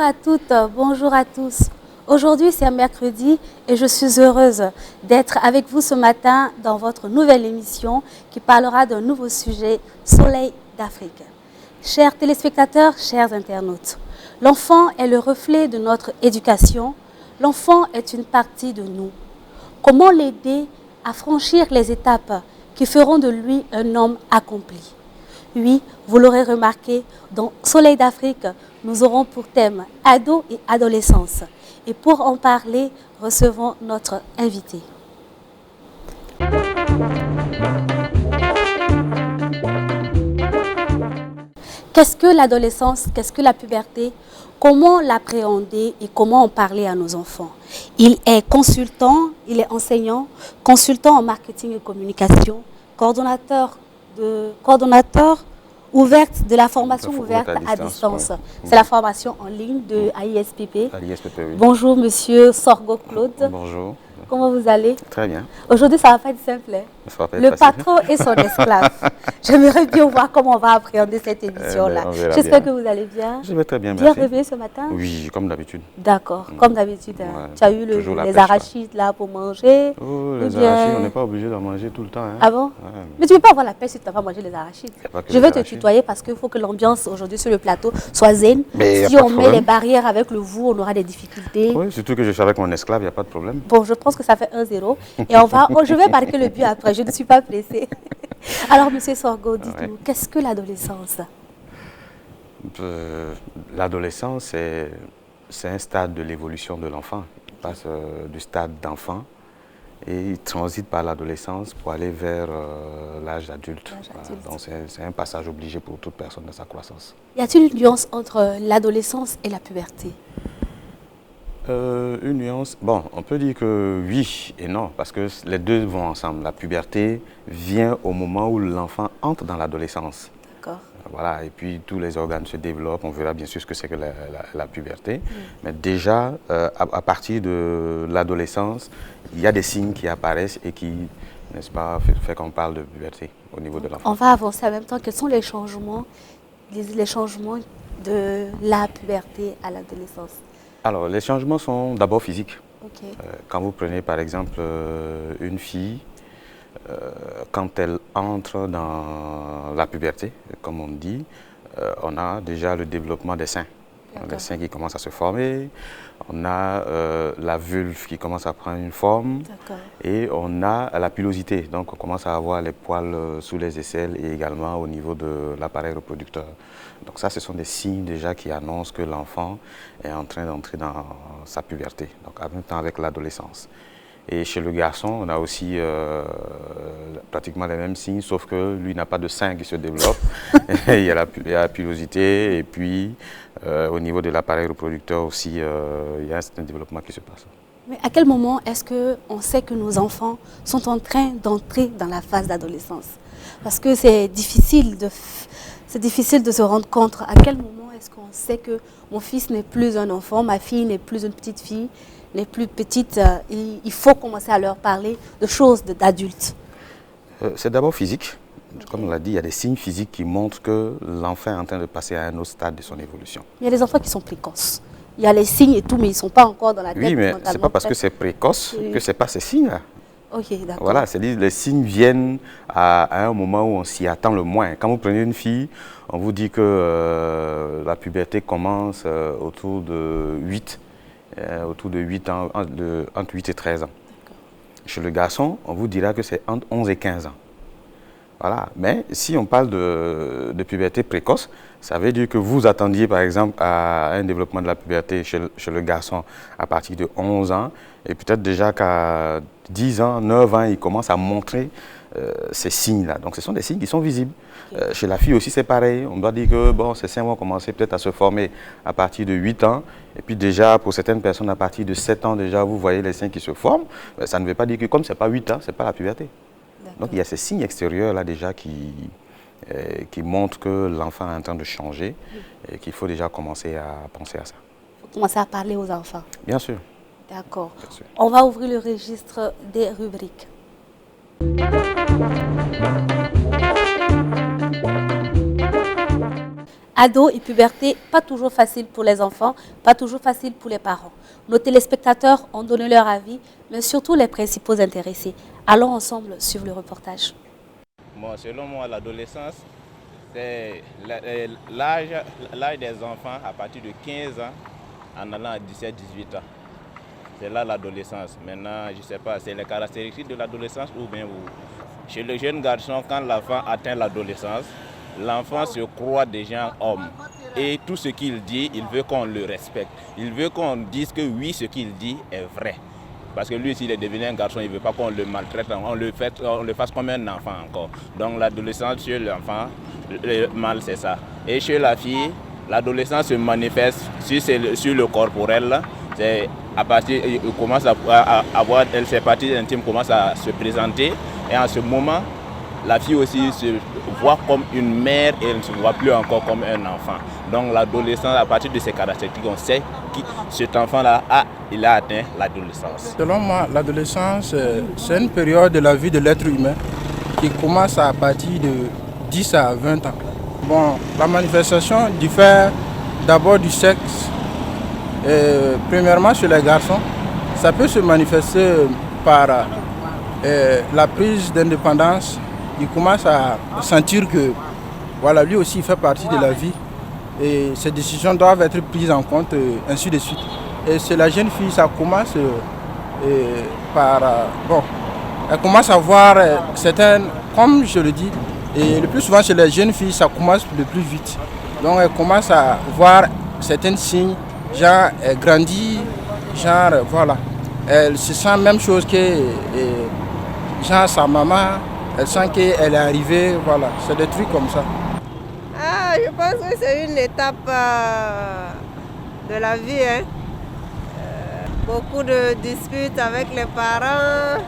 à toutes, bonjour à tous. Aujourd'hui, c'est un mercredi et je suis heureuse d'être avec vous ce matin dans votre nouvelle émission qui parlera d'un nouveau sujet, Soleil d'Afrique. Chers téléspectateurs, chers internautes, l'enfant est le reflet de notre éducation. L'enfant est une partie de nous. Comment l'aider à franchir les étapes qui feront de lui un homme accompli? Oui, vous l'aurez remarqué, dans Soleil d'Afrique, nous aurons pour thème ados et adolescence. Et pour en parler, recevons notre invité. Qu'est-ce que l'adolescence? Qu'est-ce que la puberté? Comment l'appréhender et comment en parler à nos enfants? Il est consultant, il est enseignant, consultant en marketing et communication, coordonnateur ouverte de la formation ouverte à distance. Ouais. C'est la formation en ligne de AISPP. AISPP, oui. Bonjour Monsieur Sorgho Claude. Bonjour. Comment vous allez? Très bien. Aujourd'hui, ça ne va pas être simple. Le patron et son esclave. J'aimerais bien voir comment on va appréhender cette émission-là. J'espère que vous allez bien. Je vais très bien, merci. Bien réveillé ce matin? Oui, comme d'habitude. D'accord, comme d'habitude. Hein. Ouais, tu as eu les arachides là pour manger? Oh, les arachides, on n'est pas obligé d'en manger tout le temps. Hein. Ah bon? Ouais. Mais tu ne peux pas avoir la paix si tu n'as pas mangé les arachides. Je vais te tutoyer parce qu'il faut que l'ambiance aujourd'hui sur le plateau soit zen. Si on met les barrières avec le vous, on aura des difficultés. Oui, surtout que je suis avec mon esclave, il n'y a pas de problème. Bon, je pense que ça fait 1-0 et je vais marquer le but après, je ne suis pas pressée. Alors, Monsieur Sorgho, dites-nous, qu'est-ce que l'adolescence? L'adolescence, c'est un stade de l'évolution de l'enfant. Il passe du stade d'enfant et il transite par l'adolescence pour aller vers l'âge adulte. Voilà. Donc, c'est un passage obligé pour toute personne dans sa croissance. Y a-t-il une nuance entre l'adolescence et la puberté? Une nuance, bon, on peut dire que oui et non, parce que les deux vont ensemble. La puberté vient au moment où l'enfant entre dans l'adolescence. D'accord. Voilà, et puis tous les organes se développent, on verra bien sûr ce que c'est que la puberté. Mais déjà, à partir de l'adolescence, il y a des signes qui apparaissent et qui, n'est-ce pas, fait qu'on parle de puberté au niveau de l'enfant. On va avancer en même temps. Quels sont les changements de la puberté à l'adolescence? Alors, les changements sont d'abord physiques. Okay. Quand vous prenez par exemple une fille, quand elle entre dans la puberté, comme on dit, on a déjà le développement des seins. Les seins qui commencent à se former, on a la vulve qui commence à prendre une forme et on a la pilosité. Donc on commence à avoir les poils sous les aisselles et également au niveau de l'appareil reproducteur. Donc ça, ce sont des signes déjà qui annoncent que l'enfant est en train d'entrer dans sa puberté, donc en même temps avec l'adolescence. Et chez le garçon, on a aussi pratiquement les mêmes signes, sauf que lui n'a pas de sein qui se développe. Il y a la pilosité et puis au niveau de l'appareil reproducteur aussi, il y a un développement qui se passe. Mais à quel moment est-ce qu'on sait que nos enfants sont en train d'entrer dans la phase d'adolescence? Parce que c'est difficile de se rendre compte. À quel moment est-ce qu'on sait que mon fils n'est plus un enfant, ma fille n'est plus une petite fille, les plus petites, il faut commencer à leur parler de choses d'adultes? C'est d'abord physique. Comme on l'a dit, il y a des signes physiques qui montrent que l'enfant est en train de passer à un autre stade de son évolution. Il y a des enfants qui sont précoces. Il y a les signes et tout, mais ils ne sont pas encore dans la tête. Oui, mais ce n'est pas parce que c'est précoce que ce n'est pas ces signes-là. Ok, d'accord. Voilà, c'est-à-dire les signes viennent à un moment où on s'y attend le moins. Quand vous prenez une fille, on vous dit que la puberté commence autour de 8 ans, entre 8 et 13 ans. Chez le garçon, on vous dira que c'est entre 11 et 15 ans. Voilà. Mais si on parle de puberté précoce, ça veut dire que vous attendiez par exemple à un développement de la puberté chez le garçon à partir de 11 ans et peut-être déjà qu'à 10 ans, 9 ans, il commence à montrer ces signes-là. Donc ce sont des signes qui sont visibles. Chez la fille aussi c'est pareil. On doit dire que bon, ces seins vont commencer peut-être à se former à partir de 8 ans. Et puis déjà pour certaines personnes à partir de 7 ans déjà vous voyez les seins qui se forment. Mais ça ne veut pas dire que comme ce n'est pas 8 ans, ce n'est pas la puberté. Donc il y a ces signes extérieurs là déjà qui montrent que l'enfant est en train de changer et qu'il faut déjà commencer à penser à ça. Il faut commencer à parler aux enfants. Bien sûr. D'accord. On va ouvrir le registre des rubriques. Ado et puberté, pas toujours facile pour les enfants, pas toujours facile pour les parents. Nos téléspectateurs ont donné leur avis, mais surtout les principaux intéressés. Allons ensemble suivre le reportage. Bon, selon moi, l'adolescence, c'est l'âge des enfants à partir de 15 ans en allant à 17-18 ans. C'est là l'adolescence. Maintenant, je ne sais pas, c'est les caractéristiques de l'adolescence ou bien chez le jeune garçon, quand l'enfant atteint l'adolescence, l'enfant se croit déjà homme. Et tout ce qu'il dit, il veut qu'on le respecte. Il veut qu'on dise que oui, ce qu'il dit est vrai. Parce que lui, s'il est devenu un garçon, il ne veut pas qu'on le maltraite, on le fasse comme un enfant encore. Donc l'adolescence chez l'enfant, le mal c'est ça. Et chez la fille, l'adolescence se manifeste sur le corporel. C'est à partir, il commence à avoir, ses parties intimes commencent à se présenter. Et en ce moment, la fille aussi se voit comme une mère et elle ne se voit plus encore comme un enfant. Donc l'adolescence, à partir de ces caractéristiques, on sait que cet enfant-là, il a atteint l'adolescence. Selon moi, l'adolescence, c'est une période de la vie de l'être humain qui commence à partir de 10 à 20 ans. Bon, la manifestation diffère d'abord du sexe. Premièrement, chez les garçons, ça peut se manifester par la prise d'indépendance. Il commence à sentir que voilà, lui aussi fait partie de la vie et ses décisions doivent être prises en compte, ainsi de suite. Et c'est la jeune fille, ça commence par... elle commence à voir certaines, comme je le dis, et le plus souvent chez les jeunes filles, ça commence le plus vite. Donc elle commence à voir certains signes, genre elle grandit, genre voilà. Elle se sent même chose que genre sa maman. Elle sent qu'elle est arrivée, voilà, c'est des trucs comme ça. Je pense que c'est une étape de la vie. Hein. Beaucoup de disputes avec les parents.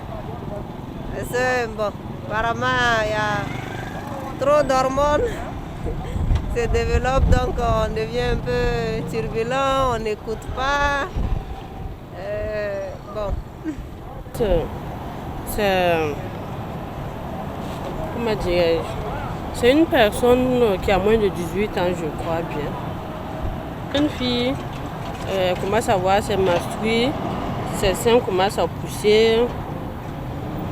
Bon, apparemment, il y a trop d'hormones qui se développent, donc on devient un peu turbulent, on n'écoute pas. Bon. Comment dirais-je? C'est une personne qui a moins de 18 ans, je crois bien. Une fille commence à voir ses menstrues, ses seins commencent à pousser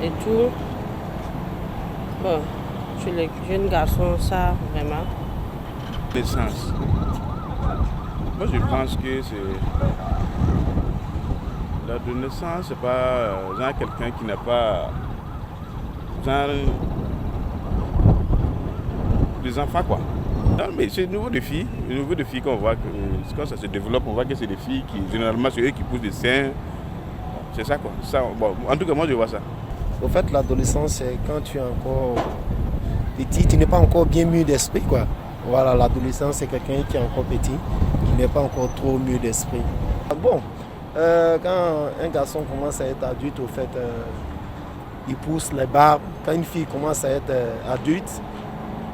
et tout. Bon, chez les jeunes garçons, ça, vraiment. L'essence. Moi, je pense que l'adolescence, c'est pas genre quelqu'un qui n'a pas... genre... des enfants quoi. Non, mais c'est le niveau de filles qu'on voit que quand ça se développe, on voit que c'est des filles qui généralement c'est eux qui poussent des seins. C'est ça quoi. Ça, bon, en tout cas moi je vois ça. Au fait l'adolescence c'est quand tu es encore petit, tu n'es pas encore bien mûr d'esprit quoi. Voilà, l'adolescence c'est quelqu'un qui est encore petit, qui n'est pas encore trop mûr d'esprit. Bon, quand un garçon commence à être adulte, au fait il pousse les barbes. Quand une fille commence à être adulte,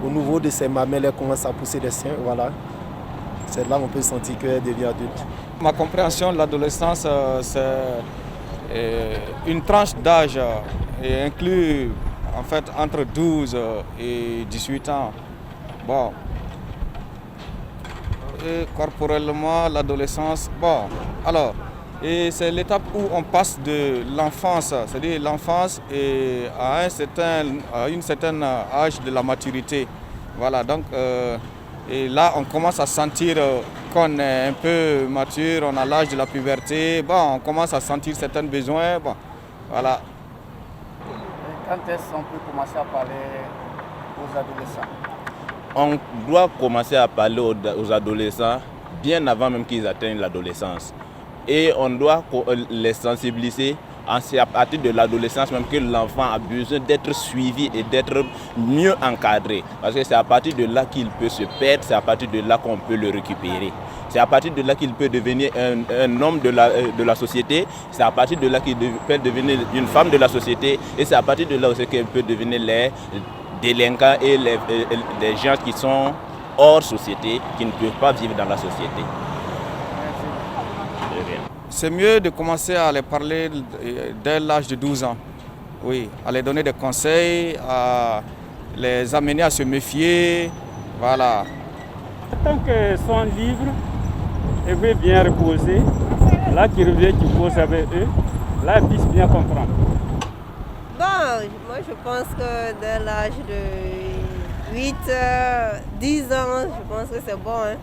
au niveau de ses mamelles, elle commence à pousser des seins, voilà. C'est là qu'on peut sentir qu'elle devient adulte. Ma compréhension de l'adolescence, c'est une tranche d'âge et inclut en fait entre 12 et 18 ans. Bon. Et corporellement, l'adolescence, bon, alors, et c'est l'étape où on passe de l'enfance, c'est-à-dire l'enfance et à une certaine âge de la maturité. Voilà, donc, et là on commence à sentir qu'on est un peu mature, on a l'âge de la puberté, bon, on commence à sentir certains besoins, bon, voilà. Quand est-ce qu'on peut commencer à parler aux adolescents? On doit commencer à parler aux adolescents bien avant même qu'ils atteignent l'adolescence. Et on doit les sensibiliser à partir de l'adolescence même que l'enfant a besoin d'être suivi et d'être mieux encadré. Parce que c'est à partir de là qu'il peut se perdre, c'est à partir de là qu'on peut le récupérer. C'est à partir de là qu'il peut devenir un homme de la société, c'est à partir de là qu'il peut devenir une femme de la société et c'est à partir de là aussi qu'il peut devenir les délinquants et les gens qui sont hors société, qui ne peuvent pas vivre dans la société. C'est mieux de commencer à les parler dès l'âge de 12 ans. Oui, à les donner des conseils, à les amener à se méfier. Voilà. Tant qu'ils sont libres et veulent bien reposer, là qui revient, qui pose avec eux, là ils puissent bien comprendre. Bon, moi je pense que dès l'âge de 8, 10 ans, je pense que c'est bon. Hein?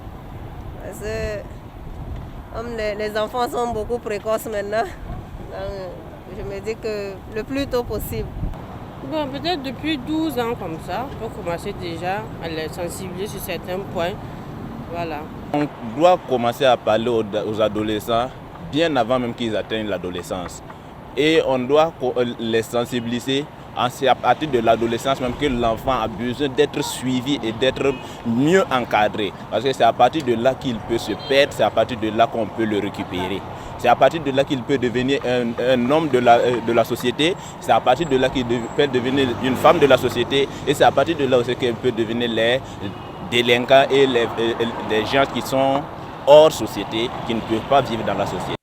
Parce que comme les enfants sont beaucoup précoces maintenant, donc, je me dis que le plus tôt possible. Bon, peut-être depuis 12 ans comme ça, on peut commencer déjà à les sensibiliser sur certains points. Voilà. On doit commencer à parler aux adolescents bien avant même qu'ils atteignent l'adolescence. Et on doit les sensibiliser. C'est à partir de l'adolescence même que l'enfant a besoin d'être suivi et d'être mieux encadré. Parce que c'est à partir de là qu'il peut se perdre, c'est à partir de là qu'on peut le récupérer. C'est à partir de là qu'il peut devenir un homme de la société, c'est à partir de là qu'il peut devenir une femme de la société, et c'est à partir de là aussi qu'il peut devenir les délinquants et les gens qui sont hors société, qui ne peuvent pas vivre dans la société.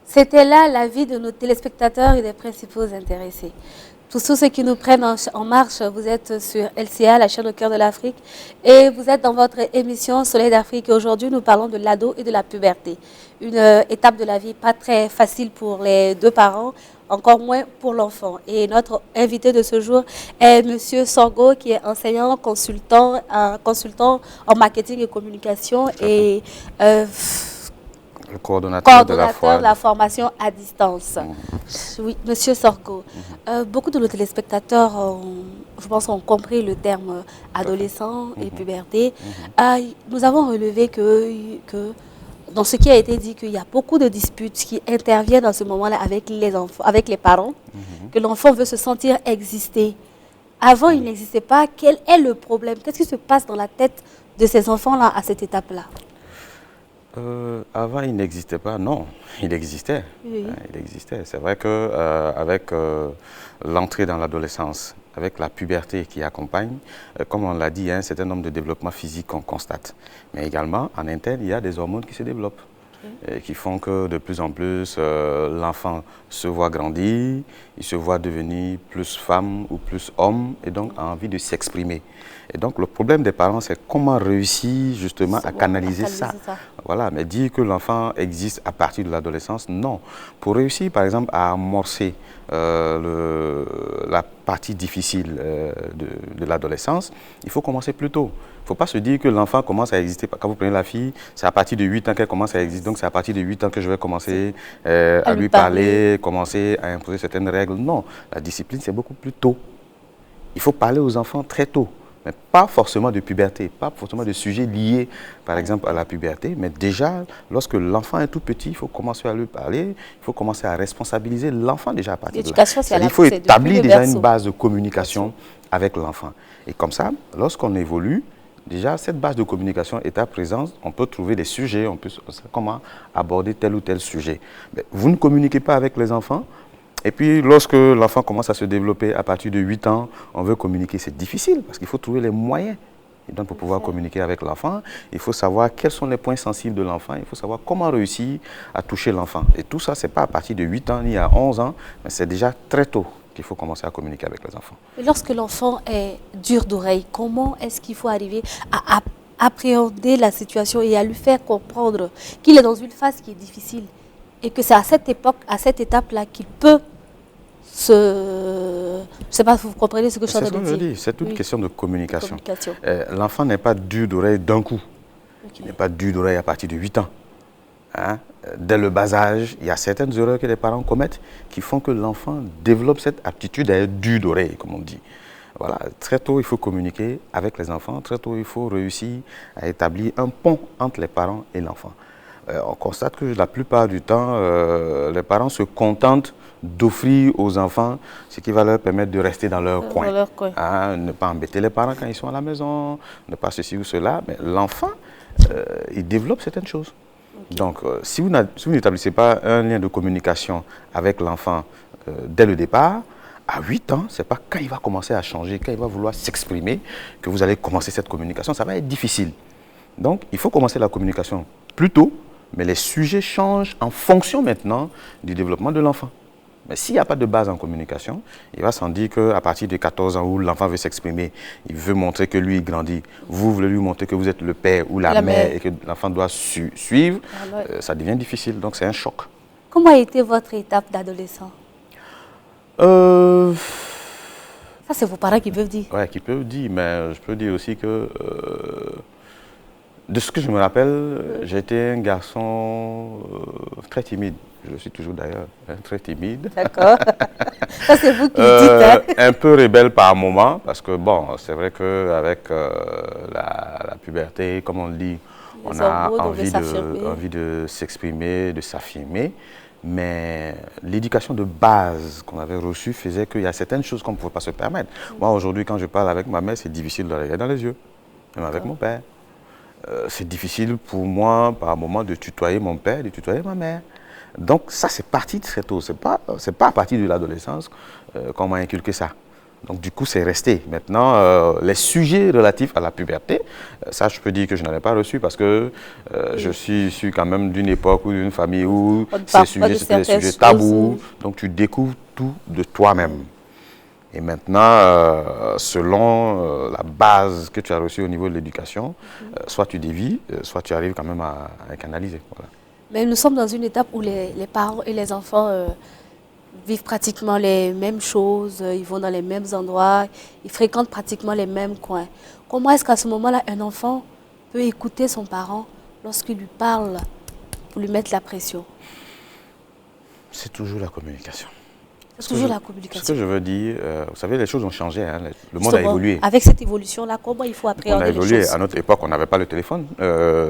C'était là l'avis de nos téléspectateurs et des principaux intéressés. Tous ceux qui nous prennent en marche, vous êtes sur LCA, la chaîne au cœur de l'Afrique, et vous êtes dans votre émission Soleil d'Afrique. Aujourd'hui, nous parlons de l'ado et de la puberté. Une étape de la vie pas très facile pour les deux parents, encore moins pour l'enfant. Et notre invité de ce jour est M. Sorgho, qui est enseignant, consultant en marketing et communication et le coordonnateur de la formation à distance. Oui, Monsieur Sorgho. Beaucoup de nos téléspectateurs, je pense, ont compris le terme adolescent et puberté. Nous avons relevé que dans ce qui a été dit, qu'il y a beaucoup de disputes qui interviennent dans ce moment-là avec les enfants, avec les parents, que l'enfant veut se sentir exister. Avant, il n'existait pas. Quel est le problème? Qu'est-ce qui se passe dans la tête de ces enfants-là à cette étape-là? Avant, il n'existait pas. Non, il existait. Oui. Il existait. C'est vrai qu'avec l'entrée dans l'adolescence, avec la puberté qui accompagne, comme on l'a dit, un certain nombre de développements physiques qu'on constate. Mais également, en interne, il y a des hormones qui se développent, qui font que de plus en plus, l'enfant se voit grandir, il se voit devenir plus femme ou plus homme, et donc a envie de s'exprimer. Et donc, le problème des parents, c'est comment réussir justement à canaliser ça. Voilà, mais dire que l'enfant existe à partir de l'adolescence, non. Pour réussir, par exemple, à amorcer la partie difficile de l'adolescence, il faut commencer plus tôt. Il ne faut pas se dire que l'enfant commence à exister. Quand vous prenez la fille, c'est à partir de 8 ans qu'elle commence à exister. Donc, c'est à partir de 8 ans que je vais commencer à lui parler, commencer à imposer certaines règles. Non, la discipline, c'est beaucoup plus tôt. Il faut parler aux enfants très tôt. Mais pas forcément de puberté, pas forcément de sujets liés, par exemple, à la puberté. Mais déjà, lorsque l'enfant est tout petit, il faut commencer à lui parler, il faut commencer à responsabiliser l'enfant déjà à partir de là. Il faut établir déjà une base de communication avec l'enfant. Et comme ça, lorsqu'on évolue, déjà, cette base de communication est à présence, on peut trouver des sujets, on peut savoir comment aborder tel ou tel sujet. Mais vous ne communiquez pas avec les enfants. Et puis, lorsque l'enfant commence à se développer à partir de 8 ans, on veut communiquer, c'est difficile parce qu'il faut trouver les moyens. Et donc, pour pouvoir communiquer avec l'enfant, il faut savoir quels sont les points sensibles de l'enfant, il faut savoir comment réussir à toucher l'enfant. Et tout ça, ce n'est pas à partir de 8 ans ni à 11 ans, mais c'est déjà très tôt qu'il faut commencer à communiquer avec les enfants. Et lorsque l'enfant est dur d'oreille, comment est-ce qu'il faut arriver à appréhender la situation et à lui faire comprendre qu'il est dans une phase qui est difficile et que c'est à cette époque, à cette étape-là qu'il peut je ne sais pas si vous comprenez ce que je suis en train de dire. C'est une question de communication. L'enfant n'est pas dur d'oreille d'un coup. Il n'est pas dur d'oreille à partir de 8 ans. Hein? Dès le bas âge, il y a certaines erreurs que les parents commettent qui font que l'enfant développe cette aptitude à être dur d'oreille, comme on dit. Voilà. Très tôt, il faut communiquer avec les enfants. Très tôt, il faut réussir à établir un pont entre les parents et l'enfant. On constate que la plupart du temps, les parents se contentent d'offrir aux enfants ce qui va leur permettre de rester dans leur coin. Hein, ne pas embêter les parents quand ils sont à la maison, ne pas ceci ou cela. Mais l'enfant, il développe certaines choses. Donc, si vous n'établissez pas un lien de communication avec l'enfant dès le départ, à 8 ans, ce n'est pas quand il va commencer à changer, quand il va vouloir s'exprimer, que vous allez commencer cette communication. Ça va être difficile. Donc, il faut commencer la communication plus tôt, mais les sujets changent en fonction maintenant du développement de l'enfant. Mais s'il n'y a pas de base en communication, il va s'en dire qu'à partir de 14 ans où l'enfant veut s'exprimer, il veut montrer que lui, il grandit. Vous voulez lui montrer que vous êtes le père ou la mère et que l'enfant doit suivre. Ça devient difficile. Donc, c'est un choc. Comment a été votre étape d'adolescent? Ça, c'est vos parents qui peuvent dire. Oui, qui peuvent dire, mais je peux dire aussi que, de ce que je me rappelle, j'étais un garçon très timide. Je le suis toujours d'ailleurs, très timide. D'accord. Ça, c'est vous qui le dites. Un peu rebelle par moment, parce que, bon, c'est vrai qu'avec la puberté, comme on le dit, on a envie de s'exprimer, de s'affirmer. Mais l'éducation de base qu'on avait reçue faisait qu'il y a certaines choses qu'on ne pouvait pas se permettre. Moi, aujourd'hui, quand je parle avec ma mère, c'est difficile de la regarder dans les yeux, même avec mon père. C'est difficile pour moi, par moment, de tutoyer mon père, de tutoyer ma mère. Donc, ça, c'est parti très tôt. Ce n'est pas à partir de l'adolescence qu'on m'a inculqué ça. Donc, du coup, c'est resté. Maintenant, les sujets relatifs à la puberté, ça, je peux dire que je n'en ai pas reçu parce que je suis issu quand même d'une époque ou d'une famille où ces sujets, c'était des sujets tabous. Donc, tu découvres tout de toi-même. Et maintenant, selon la base que tu as reçue au niveau de l'éducation, soit tu dévies, soit tu arrives quand même à canaliser. Voilà. Mais nous sommes dans une étape où les parents et les enfants vivent pratiquement les mêmes choses, ils vont dans les mêmes endroits, ils fréquentent pratiquement les mêmes coins. Comment est-ce qu'à ce moment-là, un enfant peut écouter son parent lorsqu'il lui parle pour lui mettre la pression? C'est toujours la communication. C'est toujours la communication. Ce que je veux dire, vous savez, les choses ont changé, hein, le monde a évolué. Avec cette évolution-là, comment il faut appréhender les choses? On a évolué. À notre époque, on n'avait pas le téléphone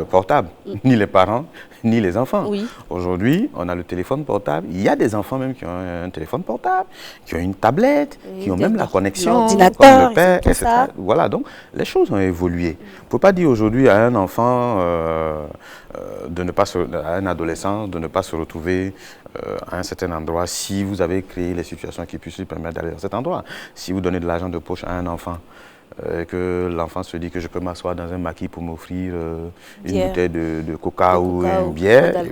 portable, ni les parents, ni les enfants. Oui. Aujourd'hui, on a le téléphone portable. Il y a des enfants même qui ont un téléphone portable, qui ont une tablette, qui ont même la connexion, comme le père, etc. Voilà, donc les choses ont évolué. On ne peut pas dire aujourd'hui à un enfant, à un adolescent, de ne pas se retrouver à un certain endroit si vous avez créé les situations qui puissent lui permettre d'aller dans cet endroit. Si vous donnez de l'argent de poche à un enfant, que l'enfant se dit que je peux m'asseoir dans un maquis pour m'offrir une bouteille de coca ou une bière,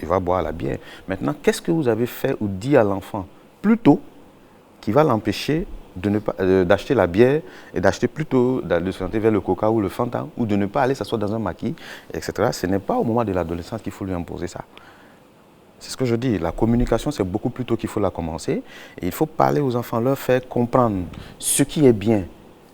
il va boire la bière. Maintenant, qu'est-ce que vous avez fait ou dit à l'enfant plus tôt qui va l'empêcher d'acheter la bière et d'acheter plutôt, de se orienter vers le coca ou le Fanta, ou de ne pas aller s'asseoir dans un maquis, etc. Ce n'est pas au moment de l'adolescence qu'il faut lui imposer ça. C'est ce que je dis, la communication, c'est beaucoup plus tôt qu'il faut la commencer. Et il faut parler aux enfants, leur faire comprendre ce qui est bien,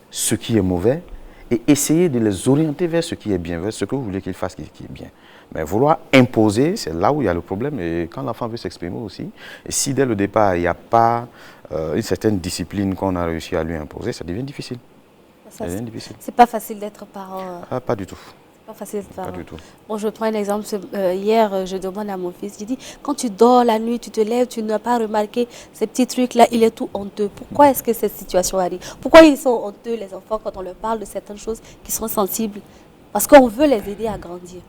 ce qui est mauvais, et essayer de les orienter vers ce qui est bien, vers ce que vous voulez qu'ils fassent qui est bien. Mais vouloir imposer, c'est là où il y a le problème. Et quand l'enfant veut s'exprimer aussi, et si dès le départ, il n'y a pas une certaine discipline qu'on a réussi à lui imposer, ça devient difficile. C'est pas facile d'être parent. Pas du tout. Pas facile d'être parent. Pas du tout. Bon, je prends un exemple. Hier, je demande à mon fils, je dis, quand tu dors la nuit, tu te lèves, tu n'as pas remarqué ces petits trucs-là, il est tout honteux. Pourquoi est-ce que cette situation arrive? Pourquoi ils sont honteux, les enfants, quand on leur parle de certaines choses qui sont sensibles? Parce qu'on veut les aider à grandir.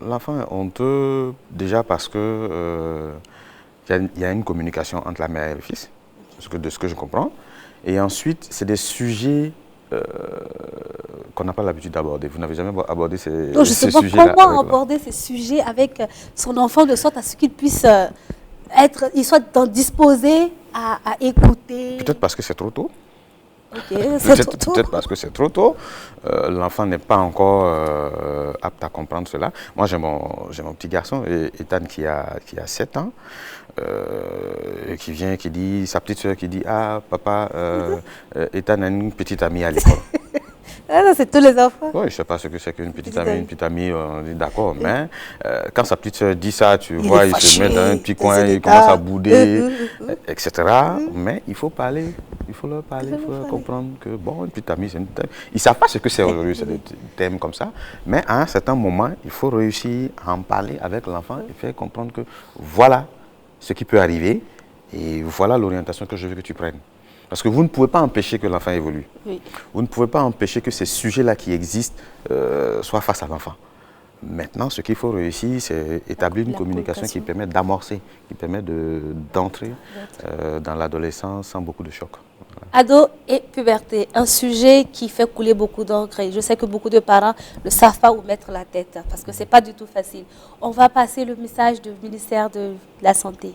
L'enfant est honteux déjà parce que il y a une communication entre la mère et le fils, de ce que je comprends. Et ensuite, c'est des sujets qu'on n'a pas l'habitude d'aborder. Vous n'avez jamais abordé ces sujets-là? Donc, je sais pas comment aborder ces sujets avec son enfant de sorte à ce qu'il puisse il soit disposé à écouter. Peut-être parce que c'est trop tôt. Peut-être parce que c'est trop tôt. L'enfant n'est pas encore apte à comprendre cela. Moi, j'ai mon petit garçon, Ethan, qui a 7 ans, qui vient, qui dit, sa petite soeur qui dit, ah, papa, Ethan a une petite amie à l'école. C'est tous les enfants. Oui, je ne sais pas ce que c'est qu'une petite amie. Une petite amie, on est d'accord, mais quand sa petite soeur dit ça, tu vois, il se met dans un petit coin, il commence à bouder, etc. Mais il faut parler, il faut leur parler, il faut leur comprendre que, bon, une petite amie, c'est une thème. Ils ne savent pas ce que c'est aujourd'hui, c'est des thèmes comme ça. Mais à un certain moment, il faut réussir à en parler avec l'enfant et faire comprendre que voilà ce qui peut arriver et voilà l'orientation que je veux que tu prennes. Parce que vous ne pouvez pas empêcher que l'enfant évolue. Oui. Vous ne pouvez pas empêcher que ces sujets-là qui existent soient face à l'enfant. Maintenant, ce qu'il faut réussir, c'est établir une communication qui permet d'amorcer, qui permet d'entrer dans l'adolescence sans beaucoup de choc. Voilà. Ado et puberté, un sujet qui fait couler beaucoup d'encre. Je sais que beaucoup de parents ne savent pas où mettre la tête parce que ce n'est pas du tout facile. On va passer le message du ministère de la Santé.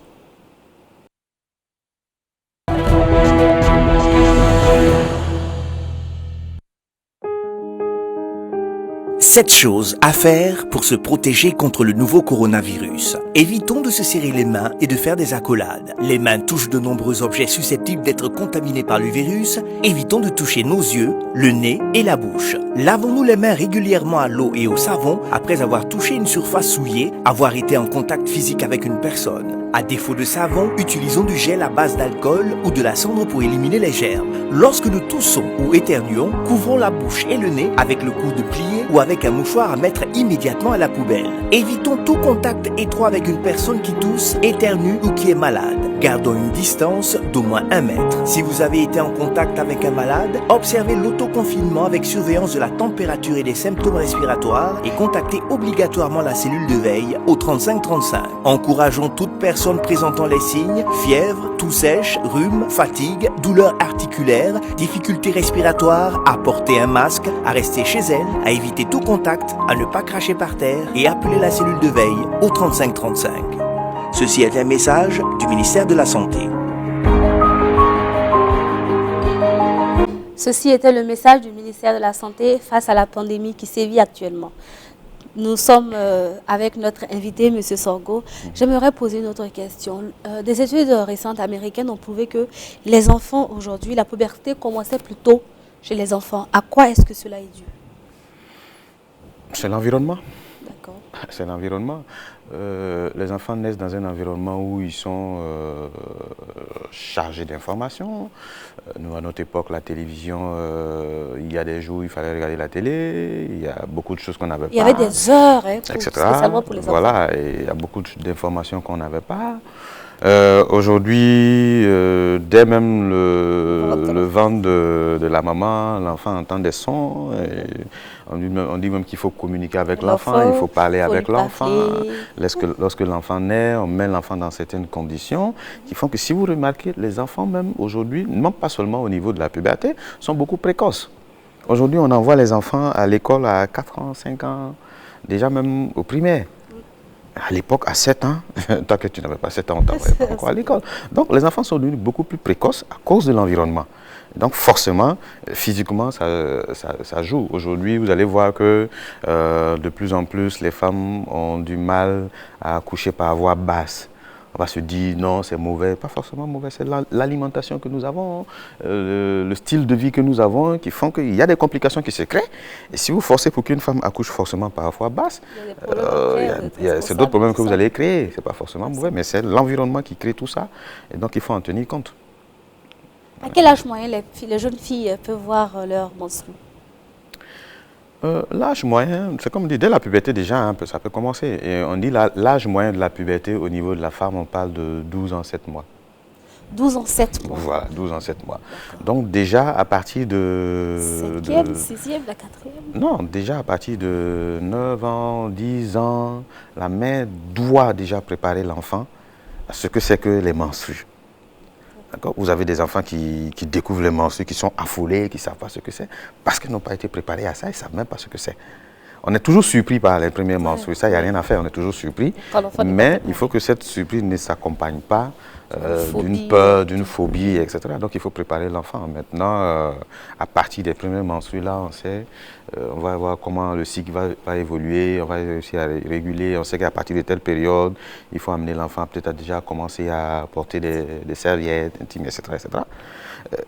7 choses à faire pour se protéger contre le nouveau coronavirus. Évitons de se serrer les mains et de faire des accolades. Les mains touchent de nombreux objets susceptibles d'être contaminés par le virus. Évitons de toucher nos yeux, le nez et la bouche. Lavons-nous les mains régulièrement à l'eau et au savon après avoir touché une surface souillée, avoir été en contact physique avec une personne. À défaut de savon, utilisons du gel à base d'alcool ou de la cendre pour éliminer les germes. Lorsque nous toussons ou éternuons, couvrons la bouche et le nez avec le coude plié ou avec un mouchoir à mettre immédiatement à la poubelle. Évitons tout contact étroit avec une personne qui tousse, éternue ou qui est malade. Gardons une distance d'au moins 1 mètre. Si vous avez été en contact avec un malade, observez l'autoconfinement avec surveillance de la température et des symptômes respiratoires et contactez obligatoirement la cellule de veille au 3535. Encourageons toute personne présentant les signes, fièvre, toux sèche, rhume, fatigue, douleurs articulaires, difficultés respiratoires, à porter un masque, à rester chez elle, à éviter tout contact, à ne pas cracher par terre et appeler la cellule de veille au 3535. Ceci est un message du ministère de la Santé. Ceci était le message du ministère de la Santé face à la pandémie qui sévit actuellement. Nous sommes avec notre invité, M. Sorgho. J'aimerais poser une autre question. Des études récentes américaines ont prouvé que les enfants aujourd'hui, la puberté commençait plus tôt chez les enfants. À quoi est-ce que cela est dû? C'est l'environnement. D'accord. C'est l'environnement. Les enfants naissent dans un environnement où ils sont chargés d'informations. Nous, à notre époque, la télévision, il y a des jours où il fallait regarder la télé, il y a beaucoup de choses qu'on n'avait pas. Il y avait des heures, etc. spécialement pour les enfants. Voilà, et il y a beaucoup d'informations qu'on n'avait pas. Aujourd'hui, dès même le ventre de la maman, l'enfant entend des sons. Et on dit même qu'il faut communiquer avec l'enfant, il faut parler avec l'enfant. Lorsque l'enfant naît, on met l'enfant dans certaines conditions qui font que si vous remarquez, les enfants même aujourd'hui, non pas seulement au niveau de la puberté, sont beaucoup précoces. Aujourd'hui, on envoie les enfants à l'école à 4 ans, 5 ans, déjà même au primaire. À l'époque, à 7 ans, tant que tu n'avais pas 7 ans, on ne t'envoyait pas encore à l'école. Donc, les enfants sont devenus beaucoup plus précoces à cause de l'environnement. Donc, forcément, physiquement, ça joue. Aujourd'hui, vous allez voir que de plus en plus, les femmes ont du mal à accoucher par voie basse. On va se dire non, c'est mauvais. Pas forcément mauvais, c'est l'alimentation que nous avons, le style de vie que nous avons qui font qu'il y a des complications qui se créent. Et si vous forcez pour qu'une femme accouche forcément par voie basse, c'est d'autres problèmes que vous allez créer. Ce n'est pas forcément mauvais, mais c'est l'environnement qui crée tout ça. Et donc, il faut en tenir compte. À quel âge moyen les jeunes filles peuvent voir leur menstru? L'âge moyen, c'est comme on dit, dès la puberté déjà, ça peut commencer. Et on dit l'âge moyen de la puberté au niveau de la femme, on parle de 12 ans, 7 mois. 12 ans, 7 mois. Voilà, 12 ans, 7 mois. Donc déjà à partir de... 5e, 6e, la 4e? Non, déjà à partir de 9 ans, 10 ans, la mère doit déjà préparer l'enfant à ce que c'est que les menstrues. Vous avez des enfants qui découvrent les menstrues, qui sont affolés, qui ne savent pas ce que c'est, parce qu'ils n'ont pas été préparés à ça, ils ne savent même pas ce que c'est. On est toujours surpris par les premiers menstrues, ça, il n'y a rien à faire, on est toujours surpris. Mais il faut que cette surprise ne s'accompagne pas d'une peur, d'une phobie, etc. Donc il faut préparer l'enfant. Maintenant, à partir des premiers menstrues, là, on sait, on va voir comment le cycle va évoluer, on va réussir à réguler. On sait qu'à partir de telle période, il faut amener l'enfant peut-être à déjà commencer à porter des serviettes intimes, etc. etc.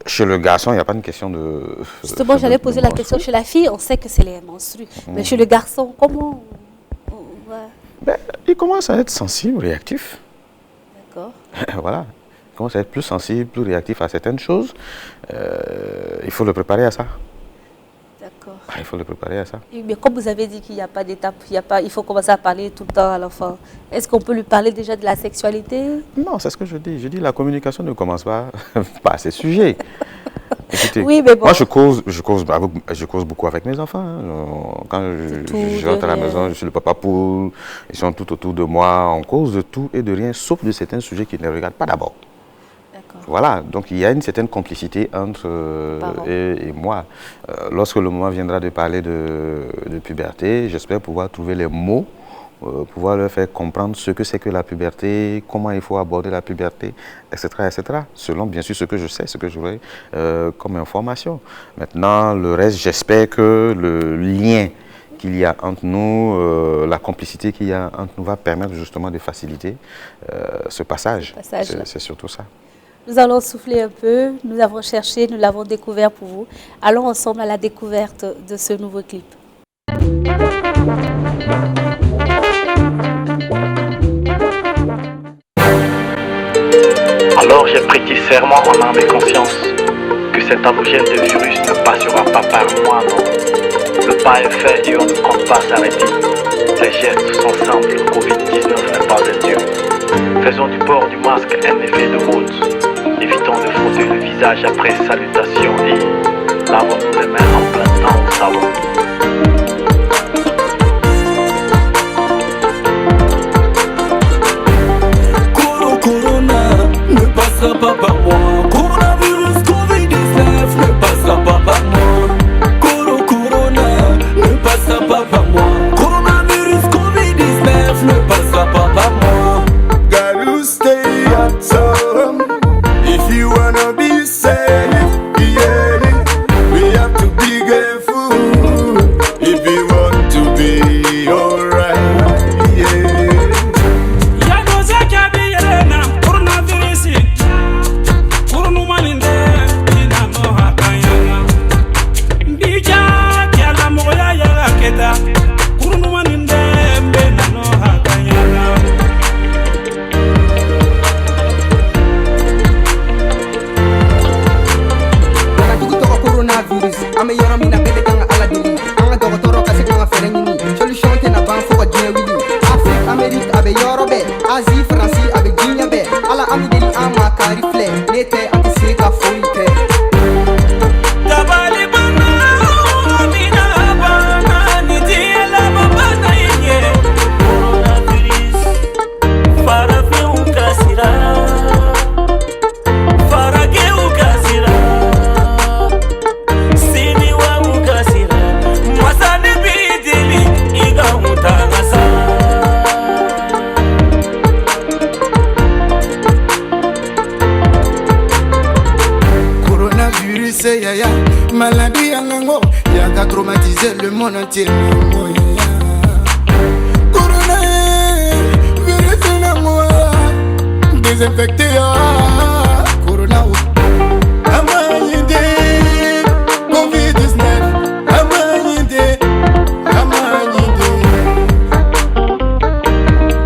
Chez le garçon, il n'y a pas une question de... Justement, j'allais poser la question. Chez la fille, on sait que c'est les menstrues. Mais chez le garçon, comment il commence à être sensible, réactif. D'accord. Voilà. Il commence à être plus sensible, plus réactif à certaines choses. Il faut le préparer à ça. D'accord. Il faut le préparer à ça. Mais comme vous avez dit qu'il n'y a pas d'étape, il faut commencer à parler tout le temps à l'enfant. Est-ce qu'on peut lui parler déjà de la sexualité? Non, c'est ce que je dis. Je dis la communication ne commence pas par ces sujets. Écoutez, oui, mais bon. Moi, je cause beaucoup avec mes enfants. Quand je rentre à la maison, je suis le papa poule, ils sont tout autour de moi. On cause de tout et de rien, sauf de certains sujets qui ne les regardent pas d'abord. Voilà, donc il y a une certaine complicité entre et moi. Lorsque le moment viendra de parler de puberté, j'espère pouvoir trouver les mots, pouvoir leur faire comprendre ce que c'est que la puberté, comment il faut aborder la puberté, etc., etc., selon bien sûr ce que je sais, ce que j'aurai comme information. Maintenant, le reste, j'espère que le lien qu'il y a entre nous, la complicité qu'il y a entre nous va permettre justement de faciliter ce passage. C'est surtout ça. Nous allons souffler un peu, nous avons cherché, nous l'avons découvert pour vous. Allons ensemble à la découverte de ce nouveau clip. Alors j'ai prêté serment en âme et conscience que cet halogène de virus ne passera pas par moi, non. Le pas est fait et on ne compte pas s'arrêter. Les gestes sont simples, Covid-19 n'est pas un dieu. Faisons du port du masque un effet de mode. Évitons de frotter le visage après salutation et lavons-nous les mains en plein temps au savon. Corona ne passera pas par moi. Coronavirus Covid-19 ne passera pas par moi. Corona ne passera pas par moi. Coronavirus Covid-19 ne passera pas par moi. Gotta stay at home if you wanna be safe. Yeah, we have to be careful if you want to be alright. Yeah. Asie, France, avec Guinée, à la Amideli, à Makari, Flé, l'été, à Tissika, Fouité. Maladie en ango, y'a traumatisé le monde entier. Corona, virus en ango, désinfecté. Corona, Amayinde, Covid-19, Amayinde,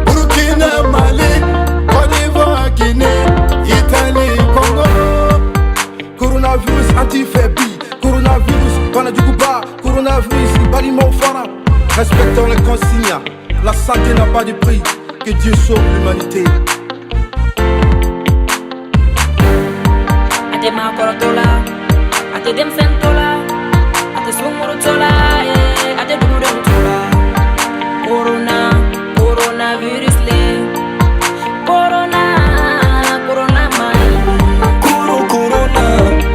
Burkina, Mali, Côte d'Ivoire, Guinée, Italie, Congo. Coronavirus anti-faible. Coronavirus, Banadjouba, coronavirus, Balimo Fara. Respectons les consignes, la santé n'a pas de prix. Que Dieu sauve l'humanité. Adema Korotola, Adem Sentola, Adesumorotola, Adedurem Tola. Corona, coronavirus, Corona, Corona, Corona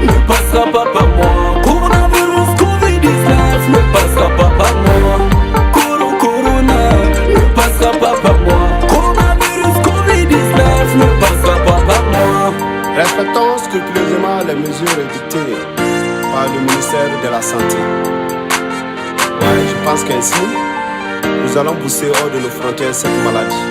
ne passera pas par moi. Coronavirus Covid-19 ne passera pas par moi. Corona ne passera pas par moi. Coronavirus Covid-19 ne passera pas par moi. Respectons scrupuleusement les mesures édictées par le ministère de la Santé. Ouais, je pense qu'ainsi, nous allons pousser hors de nos frontières cette maladie.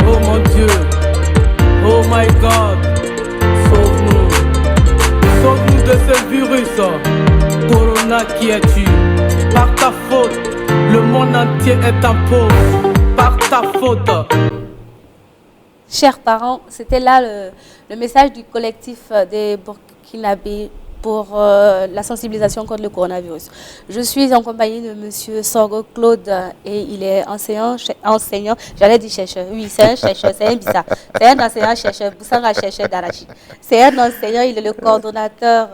Oh mon Dieu, oh my God, sauve-nous, sauve-nous de ce virus. Corona, qui es-tu? Par ta faute, le monde entier est en pause. Par ta faute. Chers parents, c'était là le message du collectif des Burkinabés pour la sensibilisation contre le coronavirus. Je suis en compagnie de M. Sorgo Claude et il est enseignant, j'allais dire chercheur, oui c'est un chercheur, c'est un bizarre, c'est un enseignant-chercheur, Boussanga chercheur d'Arachi. C'est un enseignant, il est le coordonnateur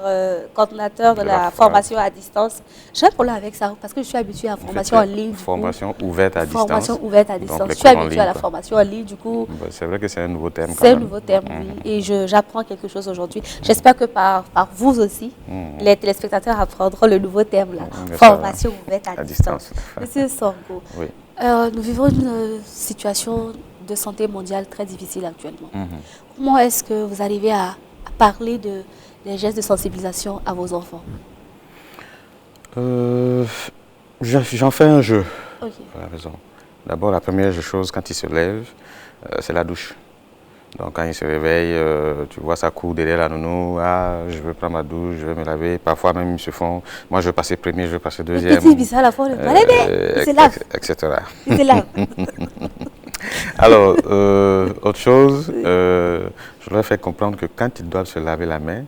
de la formation à distance. J'ai un problème avec ça parce que je suis habituée à la formation en ligne. Formation ouverte à distance. Formation ouverte à distance. Je suis habituée à la formation en ligne, du coup. C'est vrai que c'est un nouveau terme. C'est un nouveau terme, oui. Et j'apprends quelque chose aujourd'hui. J'espère que par vous aussi, les téléspectateurs apprendront le nouveau terme là. Formation ouverte à distance. Monsieur Sorgo, oui. Nous vivons une situation de santé mondiale très difficile actuellement. Comment est-ce que vous arrivez à parler des gestes de sensibilisation à vos enfants? J'en fais un jeu. Okay. À la maison. D'abord, la première chose, quand il se lève, c'est la douche. Donc quand il se réveille, tu vois, ça court derrière la nounou. Ah, je veux prendre ma douche, je vais me laver. Parfois même, ils se font, moi je veux passer premier, je veux passer deuxième. Le petit bizarre à la fois, c'est là. Etc. C'est là. Alors, autre chose, je leur fais comprendre que quand ils doivent se laver la main,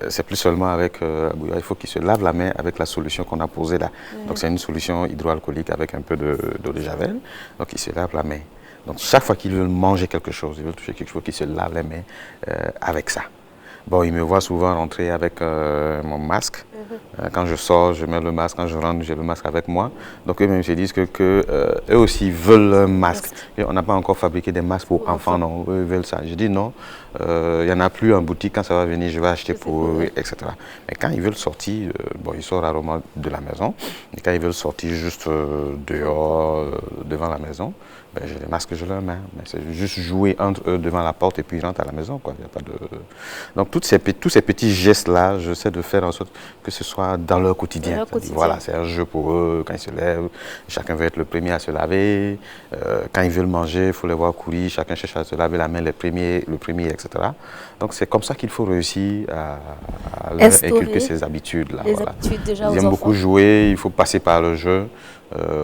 c'est plus seulement avec, il faut qu'ils se lavent la main avec la solution qu'on a posée là. Donc c'est une solution hydroalcoolique avec un peu d'eau de javel. Donc ils se lavent la main. Donc chaque fois qu'ils veulent manger quelque chose, ils veulent toucher quelque chose, qu'ils se lavent les mains avec ça. Bon, ils me voient souvent rentrer avec mon masque. Quand je sors, je mets le masque. Quand je rentre, j'ai le masque avec moi. Donc eux-mêmes se disent que eux aussi veulent un masque. Et on n'a pas encore fabriqué des masques pour enfants, non. Eux veulent ça. Je dis non, il n'y en a plus en boutique. Quand ça va venir, je vais acheter pour eux, etc. Mais quand ils veulent sortir, bon, ils sortent rarement de la maison. Et quand ils veulent sortir juste dehors, devant la maison, ben, j'ai les masques que je leur mets. Mais c'est juste jouer entre eux devant la porte et puis ils rentrent à la maison, quoi. Il y a pas de... Donc tous ces petits gestes-là, j'essaie de faire en sorte que ce soit dans leur quotidien. Voilà, c'est un jeu pour eux. Quand ils se lèvent, chacun veut être le premier à se laver. Quand ils veulent manger, il faut les voir courir. Chacun cherche à se laver la main le premier, etc. Donc c'est comme ça qu'il faut réussir à leur inculquer ces habitudes-là. Voilà. Ils aiment beaucoup jouer, il faut passer par le jeu.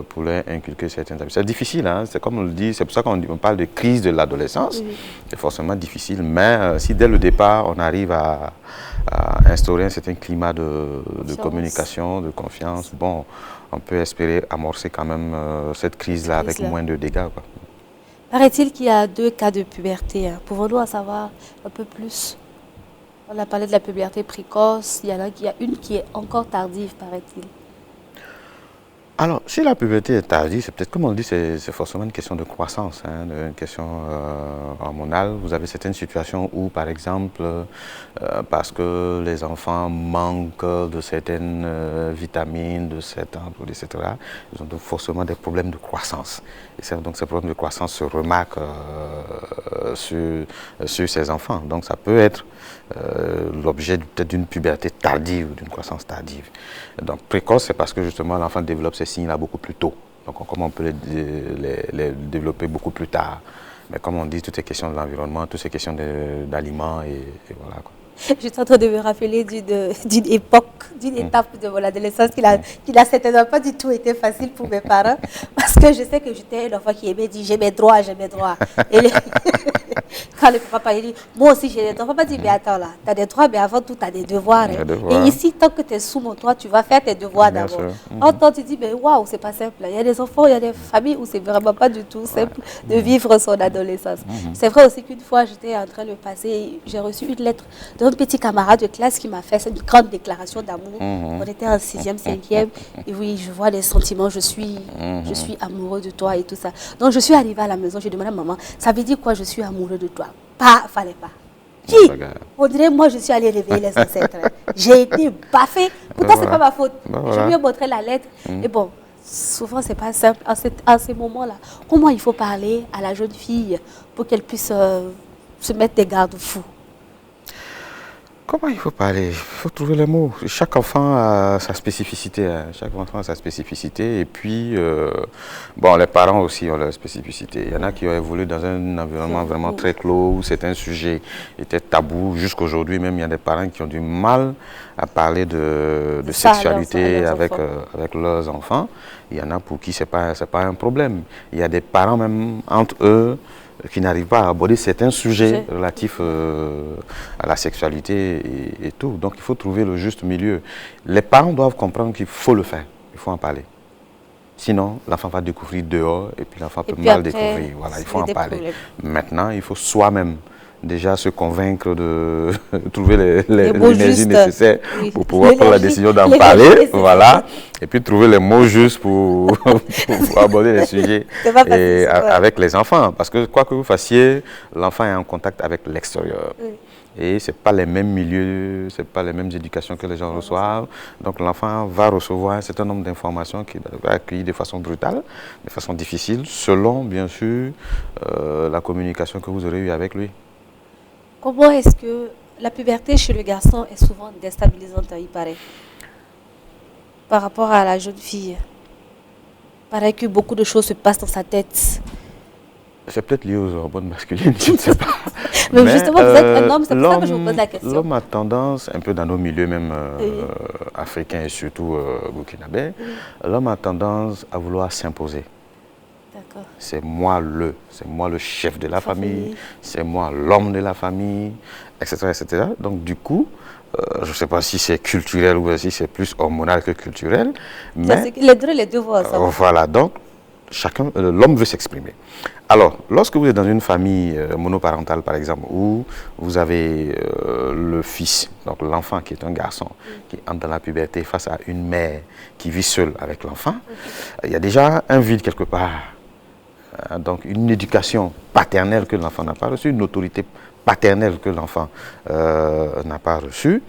Pour leur inculquer certaines habitudes. C'est difficile, hein? C'est comme on le dit, c'est pour ça qu'on parle de crise de l'adolescence. C'est forcément difficile, mais si dès le départ on arrive à instaurer un certain climat de communication, de confiance, bon, on peut espérer amorcer quand même cette crise-là avec moins de dégâts, quoi. Paraît-il qu'il y a 2 cas de puberté. Hein. Pouvons-nous en savoir un peu plus? On a parlé de la puberté précoce, il y a une qui est encore tardive, paraît-il. Alors, si la puberté est tardive, c'est peut-être, comme on le dit, c'est forcément une question de croissance, hein, une question hormonale. Vous avez certaines situations où, par exemple, parce que les enfants manquent de certaines vitamines, de certains produits, etc., ils ont donc forcément des problèmes de croissance. Et donc, ces problèmes de croissance se remarquent sur ces enfants. Donc, ça peut être l'objet peut-être d'une puberté tardive ou d'une croissance tardive. Donc précoce, c'est parce que justement l'enfant développe ces signes-là beaucoup plus tôt. Donc comment on peut les développer beaucoup plus tard. Mais comme on dit, tout est question de l'environnement, tout est question d'aliments et voilà, quoi. Je suis en train de me rappeler d'une époque, d'une étape de mon adolescence qui n'a certainement pas du tout été facile pour mes parents. Parce que je sais que j'étais un enfant qui aimait dire j'ai mes droits, j'ai mes droits. Et quand le papa dit moi aussi j'ai des droits, papa dit mais attends là, tu as des droits, mais avant tout tu as des devoirs. Hein. Et ici, tant que tu es sous mon toit, tu vas faire tes devoirs d'abord. En temps, tu dis mais waouh, c'est pas simple. Il y a des enfants, il y a des familles où c'est vraiment pas du tout simple de vivre son adolescence. C'est vrai aussi qu'une fois j'étais en train de passer, j'ai reçu une lettre d'un petit camarade de classe qui m'a fait cette grande déclaration d'amour. On était en 6e, 5e. Et oui, je vois les sentiments, je suis amoureux de toi et tout ça. Donc je suis arrivée à la maison, j'ai demandé à maman, ça veut dire quoi je suis amoureux de toi? Pas, fallait pas. Qui? On dirait, moi je suis allée réveiller les ancêtres. J'ai été baffée. Pourtant, c'est pas ma faute. Je lui ai montré la lettre. Et bon, souvent, c'est pas simple. À ces moments-là, comment il faut parler à la jeune fille pour qu'elle puisse se mettre des garde-fous? Comment il faut parler? Il faut trouver les mots. Chaque enfant a sa spécificité. Hein. Chaque enfant a sa spécificité. Et puis, bon, les parents aussi ont leur spécificité. Il y en a qui ont évolué dans un environnement vraiment très clos, où certains sujets étaient tabous. Jusqu'aujourd'hui, même, il y a des parents qui ont du mal à parler de sexualité avec leurs enfants. Il y en a pour qui ce n'est pas un problème. Il y a des parents, même entre eux, qui n'arrivent pas à aborder certains sujets relatifs à la sexualité et tout. Donc il faut trouver le juste milieu. Les parents doivent comprendre qu'il faut le faire, il faut en parler. Sinon, l'enfant va découvrir dehors et puis l'enfant peut mal découvrir. Voilà, il faut en parler. Maintenant, il faut soi-même déjà se convaincre de trouver l'énergie nécessaire pour pouvoir prendre la décision d'en parler. Voilà. Et puis trouver les mots justes pour aborder les sujets avec les enfants. Parce que quoi que vous fassiez, l'enfant est en contact avec l'extérieur. Et ce n'est pas les mêmes milieux, ce n'est pas les mêmes éducations que les gens reçoivent. Donc l'enfant va recevoir un certain nombre d'informations qu'il va accueillir de façon brutale, de façon difficile, selon bien sûr la communication que vous aurez eue avec lui. Comment est-ce que la puberté chez le garçon est souvent déstabilisante, il paraît, par rapport à la jeune fille? Il paraît que beaucoup de choses se passent dans sa tête. C'est peut-être lié aux hormones masculines, je ne sais pas. Mais justement, vous êtes un homme, c'est pour ça que je vous pose la question. L'homme a tendance, un peu dans nos milieux même africains et surtout burkinabés, l'homme a tendance à vouloir s'imposer. C'est moi le chef de la famille, c'est moi l'homme de la famille, etc., etc. Donc du coup, je ne sais pas si c'est culturel ou si c'est plus hormonal que culturel, mais les deux vont ensemble. Voilà, donc l'homme veut s'exprimer. Alors, lorsque vous êtes dans une famille monoparentale, par exemple, où vous avez le fils, donc l'enfant qui est un garçon, qui entre dans la puberté face à une mère qui vit seule avec l'enfant, il y a déjà un vide quelque part. Donc une éducation paternelle que l'enfant n'a pas reçue, une autorité paternelle que l'enfant n'a pas reçue.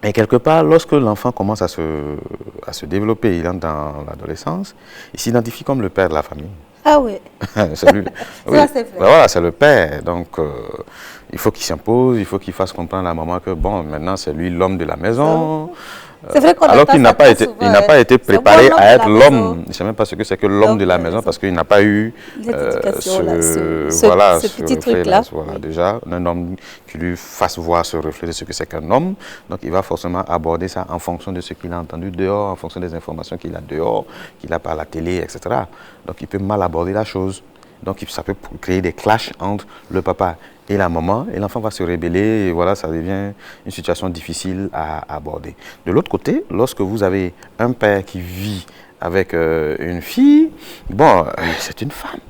Et quelque part, lorsque l'enfant commence à se développer, il entre dans l'adolescence, il s'identifie comme le père de la famille. Ah oui. C'est lui. Oui. Voilà, c'est le père. Donc il faut qu'il s'impose, il faut qu'il fasse comprendre à la maman que bon, maintenant c'est lui l'homme de la maison. Vrai alors qu'il n'a pas été préparé à être l'homme. Je ne sais même pas ce que c'est que l'homme de la maison parce qu'il n'a pas eu ce petit truc-là. Voilà, déjà, un homme qui lui fasse voir ce reflet de ce que c'est qu'un homme. Donc il va forcément aborder ça en fonction de ce qu'il a entendu dehors, en fonction des informations qu'il a dehors, qu'il a par la télé, etc. Donc il peut mal aborder la chose. Donc ça peut créer des clashs entre le papa et la maman, et l'enfant va se rébeller, et voilà, ça devient une situation difficile à aborder. De l'autre côté, lorsque vous avez un père qui vit avec une fille, bon, c'est une femme.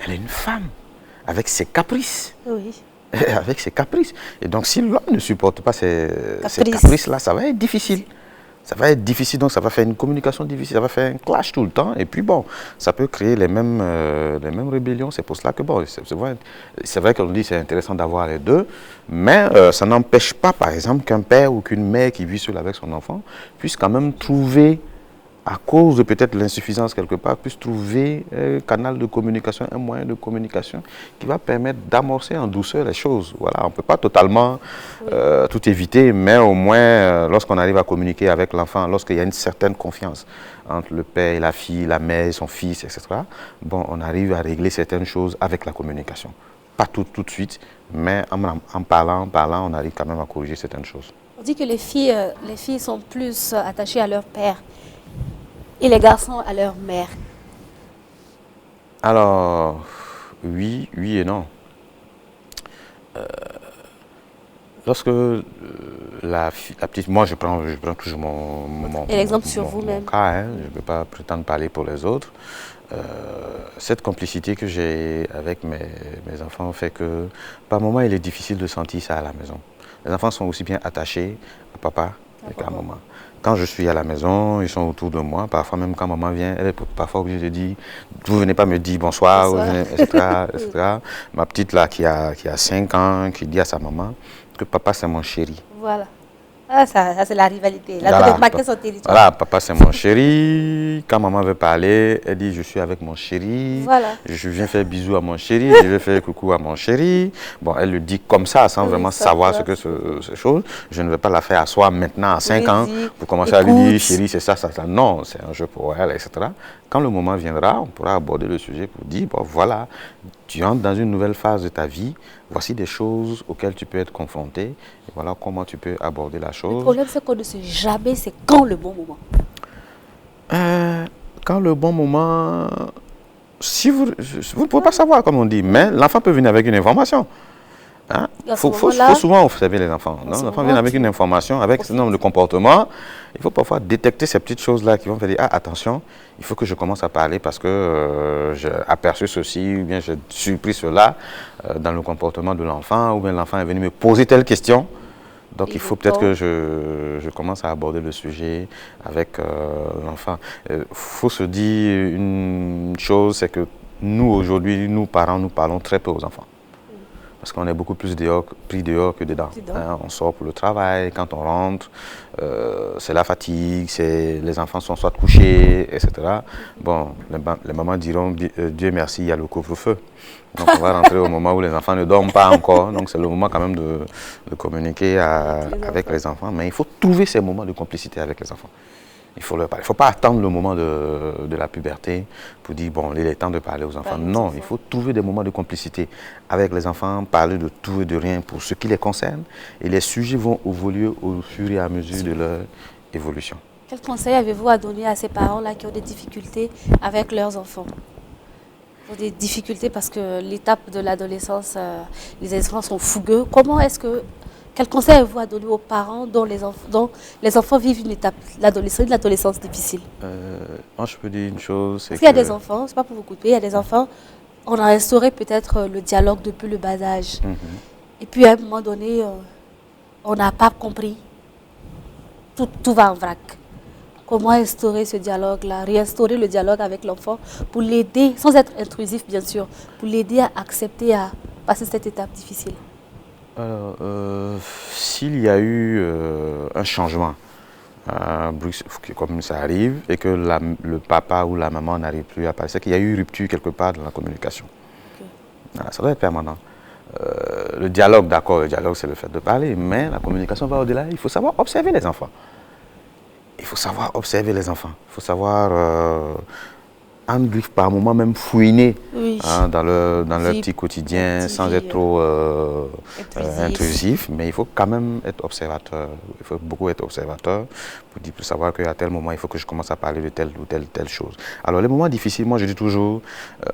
Elle est une femme, avec ses caprices. Oui. Avec ses caprices. Et donc, si l'homme ne supporte pas ces caprices-là, ça va être difficile. Ça va être difficile, donc ça va faire une communication difficile, ça va faire un clash tout le temps. Et puis bon, ça peut créer les mêmes rébellions. C'est pour cela que bon, c'est vrai qu'on dit que c'est intéressant d'avoir les deux, mais ça n'empêche pas, par exemple, qu'un père ou qu'une mère qui vit seul avec son enfant puisse quand même trouver, à cause de peut-être l'insuffisance quelque part, puisse trouver un canal de communication, un moyen de communication qui va permettre d'amorcer en douceur les choses. Voilà, on ne peut pas totalement tout éviter, mais au moins, lorsqu'on arrive à communiquer avec l'enfant, lorsqu'il y a une certaine confiance entre le père et la fille, la mère et son fils, etc., bon, on arrive à régler certaines choses avec la communication. Pas tout de suite, mais en parlant, on arrive quand même à corriger certaines choses. On dit que les filles sont plus attachées à leur père et les garçons à leur mère. Alors, oui et non. Lorsque la petite... Moi, je prends toujours mon l'exemple sur vous-même. cas, hein, je ne peux pas prétendre parler pour les autres. Cette complicité que j'ai avec mes enfants fait que, par moments, il est difficile de sentir ça à la maison. Les enfants sont aussi bien attachés à papa qu'à maman. Quand je suis à la maison, ils sont autour de moi. Parfois, même quand maman vient, elle est parfois obligée de dire « Vous venez pas me dire bonsoir, etc. etc. » Ma petite là, qui a 5 ans, qui dit à sa maman que papa c'est mon chéri. Voilà. Ah, ça c'est la rivalité. Là, de marquer son territoire. Voilà, papa c'est mon chéri. Quand maman veut parler, elle dit je suis avec mon chéri. Voilà. Je viens faire bisous à mon chéri, je vais faire coucou à mon chéri. Bon, elle le dit comme ça, sans vraiment savoir ce que c'est chose. Je ne vais pas la faire asseoir maintenant à 5 ans pour commencer à lui dire chéri, c'est ça, ça, ça. Non, c'est un jeu pour elle, etc. Quand le moment viendra, on pourra aborder le sujet pour dire bon, voilà, tu entres dans une nouvelle phase de ta vie. Voici des choses auxquelles tu peux être confronté. Et voilà comment tu peux aborder la chose. Le problème, c'est qu'on ne sait jamais c'est quand le bon moment. Quand le bon moment, si vous ne pouvez pas savoir, comme on dit, mais l'enfant peut venir avec une information. Hein? Faut souvent observer les enfants. Non? Les enfants viennent avec une information, avec un certain nombre de comportements. Il faut parfois détecter ces petites choses-là qui vont faire dire, ah, attention, il faut que je commence à parler parce que j'ai aperçu ceci, ou bien j'ai surpris cela dans le comportement de l'enfant, ou bien l'enfant est venu me poser telle question. Donc il faut peut-être que je commence à aborder le sujet avec l'enfant. Il faut se dire une chose, c'est que nous, aujourd'hui, nous, parents, nous parlons très peu aux enfants. Parce qu'on est beaucoup plus pris dehors que dedans. Hein, on sort pour le travail, quand on rentre, c'est la fatigue, les enfants sont soit couchés, etc. Bon, les mamans diront, Dieu merci, il y a le couvre-feu. Donc on va rentrer au moment où les enfants ne dorment pas encore. Donc c'est le moment quand même de communiquer avec les enfants. Mais il faut trouver ces moments de complicité avec les enfants. Il faut leur parler. Il ne faut pas attendre le moment de la puberté pour dire, bon, il est temps de parler aux enfants. Non, il faut trouver des moments de complicité avec les enfants, parler de tout et de rien pour ce qui les concerne. Et les sujets vont évoluer au fur et à mesure de leur évolution. Quel conseil avez-vous à donner à ces parents-là qui ont des difficultés avec leurs enfants? Des difficultés parce que l'étape de l'adolescence, les enfants sont fougueux. Quel conseil avez-vous à donner aux parents dont les enfants vivent une étape, l'adolescence difficile? Moi, je peux dire une chose. Parce qu'il y a des enfants, c'est pas pour vous couper, il y a des enfants, on a instauré peut-être le dialogue depuis le bas âge. Et puis à un moment donné, on n'a pas compris. Tout va en vrac. Comment instaurer ce dialogue-là, réinstaurer le dialogue avec l'enfant pour l'aider, sans être intrusif bien sûr, pour l'aider à accepter, à passer cette étape difficile? Alors, s'il y a eu un changement, comme ça arrive, et que le papa ou la maman n'arrive plus à parler, c'est qu'il y a eu rupture quelque part dans la communication. Voilà, ça doit être permanent. Le dialogue, d'accord, le dialogue c'est le fait de parler, mais la communication va au-delà. Il faut savoir observer les enfants. Il faut savoir observer les enfants. Il faut savoir par moments même fouiner dans leur petit quotidien sans être trop intrusif, mais il faut quand même être observateur. Il faut beaucoup être observateur pour savoir qu'à tel moment, il faut que je commence à parler de telle ou telle chose. Alors les moments difficiles, moi je dis toujours,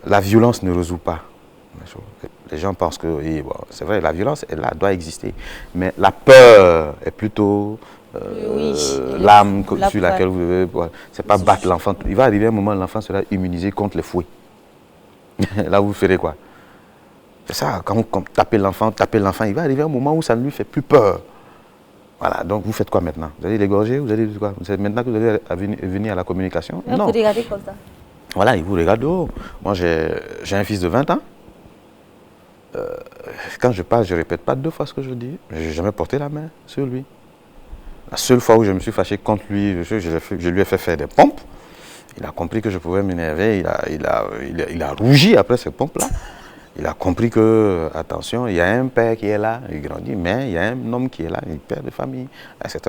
la violence ne résout pas. Les gens pensent que, oui, bon, c'est vrai, la violence, elle doit exister, mais la peur est plutôt... l'âme sur laquelle vous devez... C'est pas battre l'enfant. Il va arriver un moment où l'enfant sera immunisé contre les fouets. Là, vous ferez quoi? C'est ça, quand vous tapez l'enfant, il va arriver un moment où ça ne lui fait plus peur. Voilà, donc vous faites quoi maintenant? Vous allez l'égorger? Vous allez quoi? C'est maintenant que vous allez venir à la communication? Non. Vous regardez comme ça. Voilà, il vous regarde de haut. Moi, j'ai un fils de 20 ans. Quand je parle, je ne répète pas 2 fois ce que je dis. Je n'ai jamais porté la main sur lui. La seule fois où je me suis fâché contre lui, je lui ai fait faire des pompes. Il a compris que je pouvais m'énerver. Il a rougi après ces pompes-là. Il a compris que, attention, il y a un père qui est là, il grandit, mais il y a un homme qui est là, il est père de famille, etc.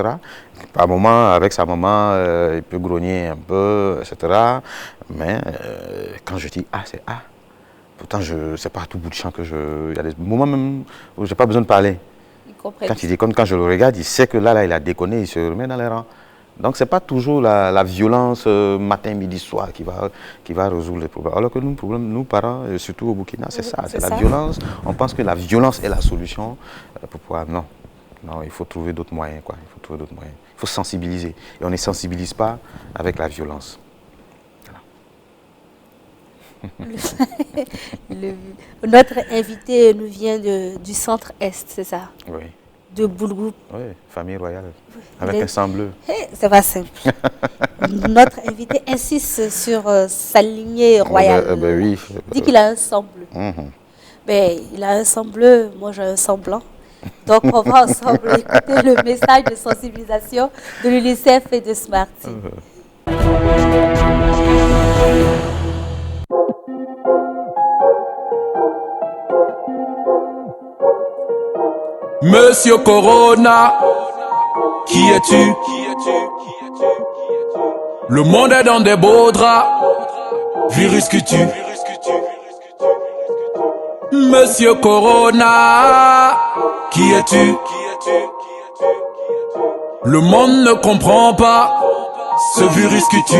Par moment, avec sa maman, il peut grogner un peu, etc. Mais quand je dis A, c'est A. Pourtant, c'est pas à tout bout de champ que il y a des moments même où je n'ai pas besoin de parler. Quand il déconne, quand je le regarde, il sait que là, il a déconné, il se remet dans les rangs. Donc, ce n'est pas toujours la violence matin, midi, soir qui va résoudre les problèmes. Alors que nous parents, surtout au Burkina, c'est ça, c'est la violence. On pense que la violence est la solution pour pouvoir... Non, il faut trouver d'autres moyens, quoi. Il faut trouver d'autres moyens. Il faut sensibiliser. Et on ne sensibilise pas avec la violence. Notre invité nous vient du centre-est, c'est ça? Oui. De Boulgou. Oui, famille royale, avec un sang bleu. C'est pas simple. Notre invité insiste sur sa lignée royale. Oui. Il dit qu'il a un sang bleu. Il a un sang bleu, moi j'ai un sang blanc. Donc on va ensemble écouter le message de sensibilisation de l'UNICEF et de Smarty. Monsieur Corona, qui es-tu? Le monde est dans des beaux draps. Virus que tu. Monsieur Corona, qui es-tu? Le monde ne comprend pas ce virus que tu.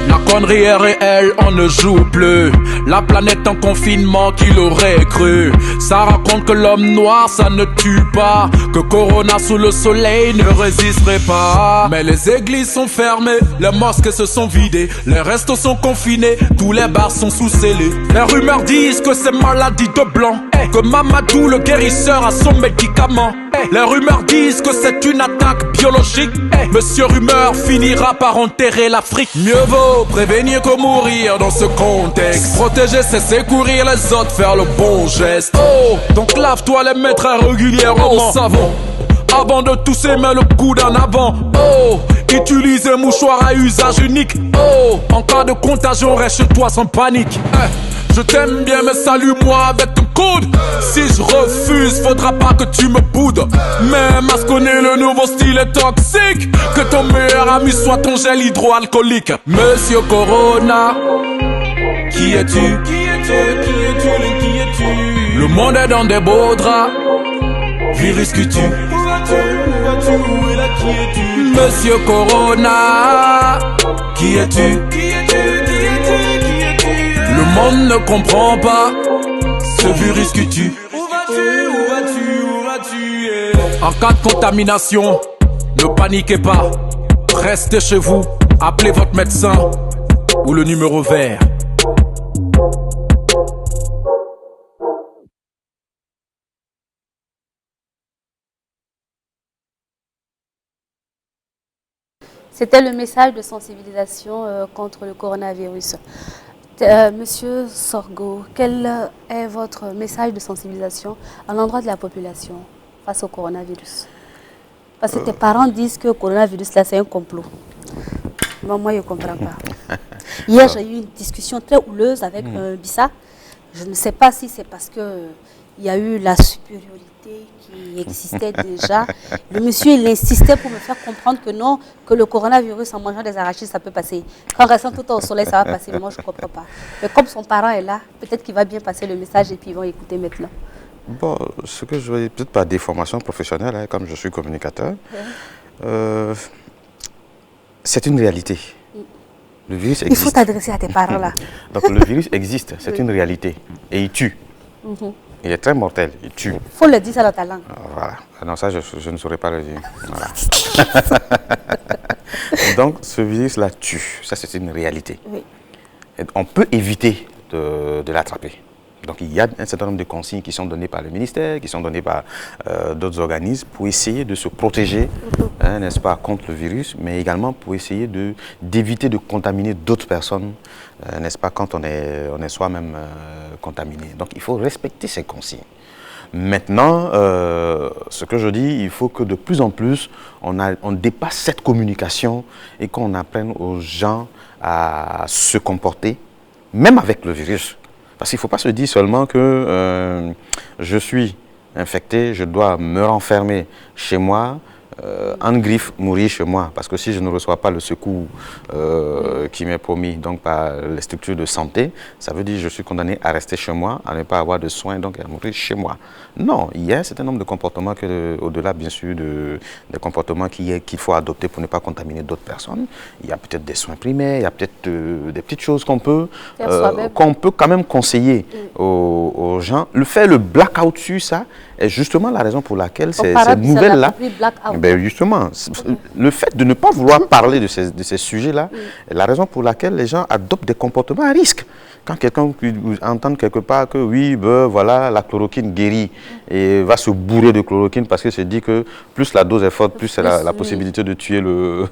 La connerie est réelle, on ne joue plus. La planète en confinement, qui l'aurait cru? Ça raconte que l'homme noir, ça ne tue pas, que Corona sous le soleil ne résisterait pas. Mais les églises sont fermées, les mosquées se sont vidées, les restos sont confinés, tous les bars sont sous-scellés. Les rumeurs disent que c'est maladie de blanc, que Mamadou le guérisseur a son médicament. Les rumeurs disent que c'est une attaque biologique. Monsieur Rumeur finira par enterrer l'Afrique. Mieux vaut prévenir que mourir dans ce contexte. Protéger, c'est secourir les autres, faire le bon geste. Oh, donc lave-toi les mains très régulièrement au savon, avant de tousser, mets le coude en avant. Oh, utilise un mouchoir à usage unique. Oh, en cas de contagion, reste chez toi sans panique. Je t'aime bien, mais salue-moi avec ton coude. Si je refuse, faudra pas que tu me boudes. Mais masconner le nouveau style est toxique. Que ton meilleur ami soit ton gel hydroalcoolique. Monsieur Corona, qui es-tu? Qui es-tu? Qui es-tu? Qui es-tu? Le monde est dans des beaux draps. Virus qui tue. Où vas-tu? Où vas-tu? Où est là? Qui es-tu? Monsieur Corona, qui es-tu? Qui es-tu? Qui es-tu? Qui es-tu? Le monde ne comprend pas ce virus qui tue. Où vas-tu? Où vas-tu? Où vas-tu? En cas de contamination, ne paniquez pas. Restez chez vous, appelez votre médecin ou le numéro vert. C'était le message de sensibilisation contre le coronavirus. Monsieur Sorgho, quel est votre message de sensibilisation à l'endroit de la population face au coronavirus? Parce que tes parents disent que le coronavirus, là, c'est un complot. Moi, je ne comprends pas. Hier, j'ai eu une discussion très houleuse avec Bissa. Je ne sais pas si c'est parce qu'il y a eu la supériorité qui existait déjà. Le monsieur, il insistait pour me faire comprendre que non, que le coronavirus, en mangeant des arachides, ça peut passer. Qu'en restant tout le temps au soleil, ça va passer. Mais moi, je ne comprends pas. Mais comme son parent est là, peut-être qu'il va bien passer le message et puis ils vont écouter maintenant. Bon, ce que je veux dire, peut-être pas des formations professionnelles, hein, comme je suis communicateur, c'est une réalité. Le virus existe. Il faut t'adresser à tes parents là. Donc le virus existe, c'est une réalité. Et il tue. Il est très mortel, il tue. Il faut le dire ça dans ta langue. Voilà. Non, ça, je ne saurais pas le dire. Voilà. Donc, ce virus-là tue. Ça, c'est une réalité. Oui. Et on peut éviter de l'attraper. Donc, il y a un certain nombre de consignes qui sont données par le ministère, qui sont données par d'autres organismes pour essayer de se protéger, n'est-ce pas, contre le virus, mais également pour essayer d'éviter de contaminer d'autres personnes, n'est-ce pas, quand on est soi-même contaminé. Donc, il faut respecter ces consignes. Maintenant, ce que je dis, il faut que de plus en plus, on dépasse cette communication et qu'on apprenne aux gens à se comporter, même avec le virus. Parce qu'il ne faut pas se dire seulement que je suis infecté, je dois me renfermer chez moi, en griffe, mourir chez moi. Parce que si je ne reçois pas le secours qui m'est promis donc par les structures de santé, ça veut dire que je suis condamné à rester chez moi, à ne pas avoir de soins, donc à mourir chez moi. Non, il y a un certain nombre de comportements, au-delà bien sûr des comportements qu'il faut adopter pour ne pas contaminer d'autres personnes. Il y a peut-être des soins primaires, il y a peut-être des petites choses qu'on peut quand même conseiller aux gens. Le blackout sur ça est justement la raison pour laquelle ces nouvelles-là... Justement, le fait de ne pas vouloir parler de ces sujets-là est la raison pour laquelle les gens adoptent des comportements à risque. Quand quelqu'un entend quelque part que oui, voilà, la chloroquine guérit et va se bourrer de chloroquine parce que c'est dit que plus la dose est forte, plus c'est la possibilité de tuer le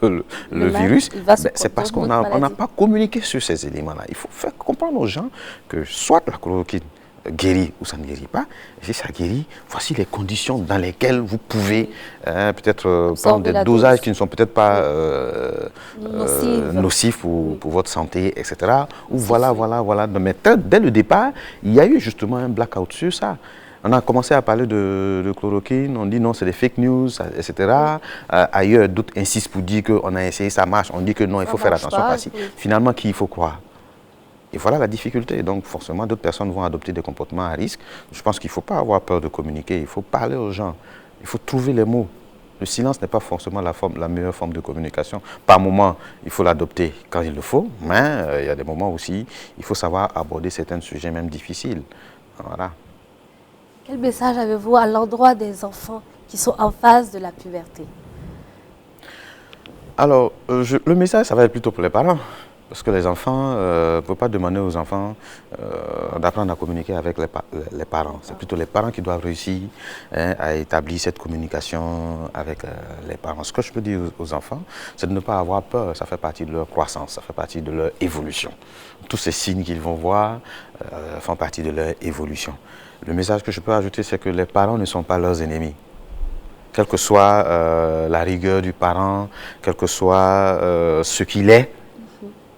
virus, c'est parce qu'on n'a pas communiqué sur ces éléments-là. Il faut faire comprendre aux gens que soit la chloroquine guérit ou ça ne guérit pas. Si ça guérit, voici les conditions dans lesquelles vous pouvez peut-être prendre des dosages qui ne sont peut-être pas nocifs pour votre santé, etc. Ou voilà. Mais dès le départ, il y a eu justement un blackout sur ça. On a commencé à parler de chloroquine, on dit non, c'est des fake news, etc. Ailleurs, d'autres insistent pour dire qu'on a essayé, ça marche. On dit que non, il faut faire attention. Finalement, qui il faut croire? Et voilà la difficulté. Donc forcément, d'autres personnes vont adopter des comportements à risque. Je pense qu'il ne faut pas avoir peur de communiquer. Il faut parler aux gens. Il faut trouver les mots. Le silence n'est pas forcément la meilleure forme de communication. Par moments, il faut l'adopter quand il le faut, mais il y a des moments aussi, il faut savoir aborder certains sujets même difficiles. Voilà. Quel message avez-vous à l'endroit des enfants qui sont en phase de la puberté? Alors, le message, ça va être plutôt pour les parents. Parce que les enfants, ne peuvent pas demander aux enfants d'apprendre à communiquer avec les parents. C'est plutôt les parents qui doivent réussir à établir cette communication avec les parents. Ce que je peux dire aux enfants, c'est de ne pas avoir peur. Ça fait partie de leur croissance, ça fait partie de leur évolution. Tous ces signes qu'ils vont voir font partie de leur évolution. Le message que je peux ajouter, c'est que les parents ne sont pas leurs ennemis. Quelle que soit la rigueur du parent, quel que soit ce qu'il est,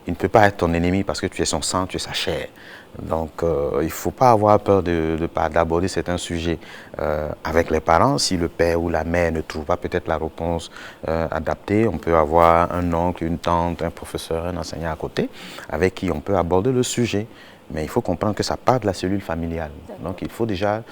il ne peut pas être ton ennemi parce que tu es son sang, tu es sa chair. Donc, il ne faut pas avoir peur d'aborder certains sujets avec les parents. Si le père ou la mère ne trouve pas peut-être la réponse adaptée, on peut avoir un oncle, une tante, un professeur, un enseignant à côté avec qui on peut aborder le sujet. Mais il faut comprendre que ça part de la cellule familiale. Donc il faut déjà,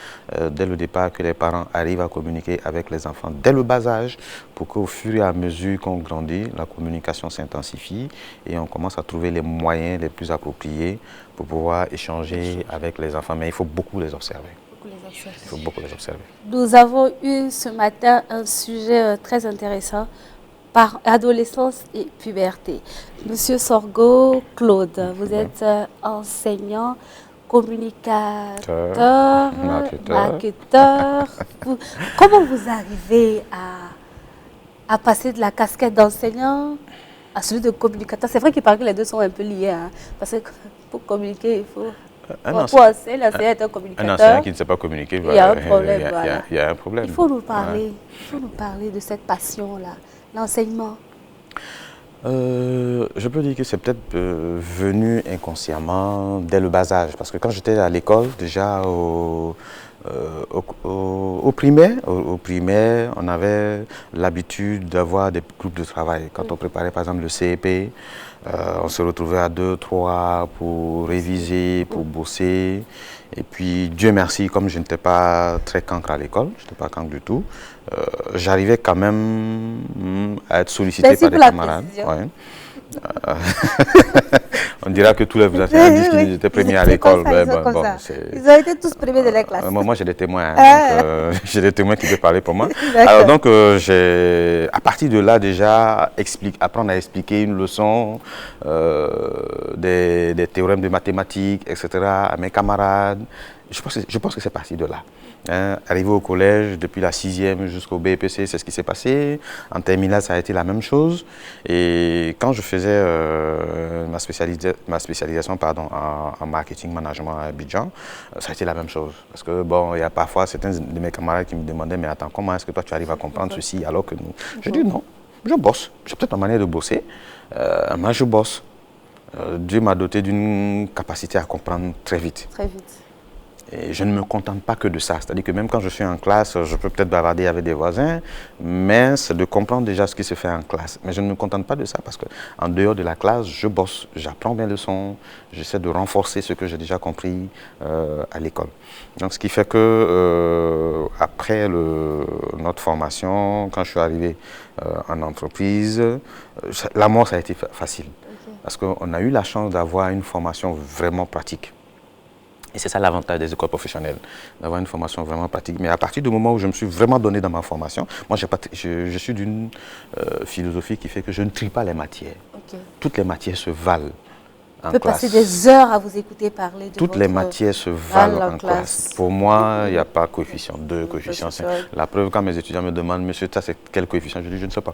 dès le départ, que les parents arrivent à communiquer avec les enfants dès le bas âge pour qu'au fur et à mesure qu'on grandit, la communication s'intensifie et on commence à trouver les moyens les plus appropriés pour pouvoir échanger avec les enfants. Mais il faut beaucoup les observer. Il faut beaucoup les observer. Nous avons eu ce matin un sujet très intéressant par adolescence et puberté. Monsieur Sorgho Claude, vous êtes enseignant, communicateur, marketeur. Comment vous arrivez à passer de la casquette d'enseignant à celui de communicateur? C'est vrai qu'il paraît que les deux sont un peu liés, hein, parce que pour communiquer, il faut... L'enseignant est un communicateur. Un enseignant qui ne sait pas communiquer, il y a un problème. Il y a un problème. Il faut nous parler de cette passion-là. L'enseignement. Je peux dire que c'est peut-être venu inconsciemment dès le bas âge. Parce que quand j'étais à l'école, déjà au primaire, on avait l'habitude d'avoir des groupes de travail. Quand on préparait par exemple le CEP, on se retrouvait à 2, 3 pour réviser, pour bosser. Et puis, Dieu merci, comme je n'étais pas très cancre à l'école, je n'étais pas cancre du tout, j'arrivais quand même à être sollicité par des camarades. Ouais. On dira que tous les enseignants disent qu'ils étaient premiers à l'école. Ils ont été tous premiers de la classe. Moi, j'ai des témoins. J'ai des témoins qui peuvent parler pour moi. Alors donc, à partir de là, déjà, apprendre à expliquer une leçon, des théorèmes de mathématiques, etc. à mes camarades. Je pense que c'est parti de là. Arrivé au collège, depuis la 6e jusqu'au BEPC, c'est ce qui s'est passé. En terminale, ça a été la même chose. Et quand je faisais ma spécialisation en marketing management à Abidjan, ça a été la même chose. Parce que bon, il y a parfois certains de mes camarades qui me demandaient, mais attends, comment est-ce que toi tu arrives à comprendre ceci alors que nous... Je dis non, je bosse. J'ai peut-être ma manière de bosser, mais je bosse. Dieu m'a doté d'une capacité à comprendre très vite. Très vite. Et je ne me contente pas que de ça. C'est-à-dire que même quand je suis en classe, je peux peut-être bavarder avec des voisins, mais c'est de comprendre déjà ce qui se fait en classe. Mais je ne me contente pas de ça parce qu'en dehors de la classe, je bosse, j'apprends mes leçons, j'essaie de renforcer ce que j'ai déjà compris à l'école. Donc ce qui fait que après notre formation, quand je suis arrivé en entreprise, l'amour ça a été facile. Okay. Parce qu'on a eu la chance d'avoir une formation vraiment pratique. Et c'est ça l'avantage des écoles professionnelles, d'avoir une formation vraiment pratique. Mais à partir du moment où je me suis vraiment donné dans ma formation, moi je suis d'une philosophie qui fait que je ne trie pas les matières. Okay. Toutes les matières se valent en classe. On peut passer des heures à vous écouter parler de Toutes les matières se valent en classe. Pour moi, il n'y a pas coefficient 2, coefficient 5. La preuve, quand mes étudiants me demandent, monsieur, ça c'est quel coefficient? Je dis, je ne sais pas.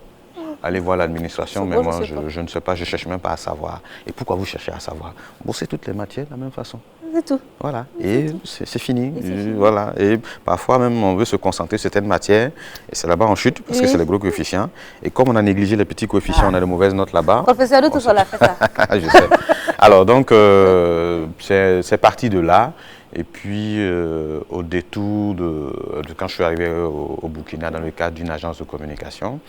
Allez voir l'administration, mais moi je ne sais pas, je ne cherche même pas à savoir. Et pourquoi vous cherchez à savoir? Bossez toutes les matières de la même façon. C'est tout. Voilà, et c'est fini. Voilà. Et parfois même on veut se concentrer sur certaines matières, et c'est là-bas on chute, parce que c'est les gros coefficients. Et comme on a négligé les petits coefficients, on a de mauvaises notes là-bas. Professeur, nous tous on l'a fait ça. Je sais. Alors donc, c'est parti de là. Et puis, au détour de quand je suis arrivé au Burkina dans le cadre d'une agence de communication,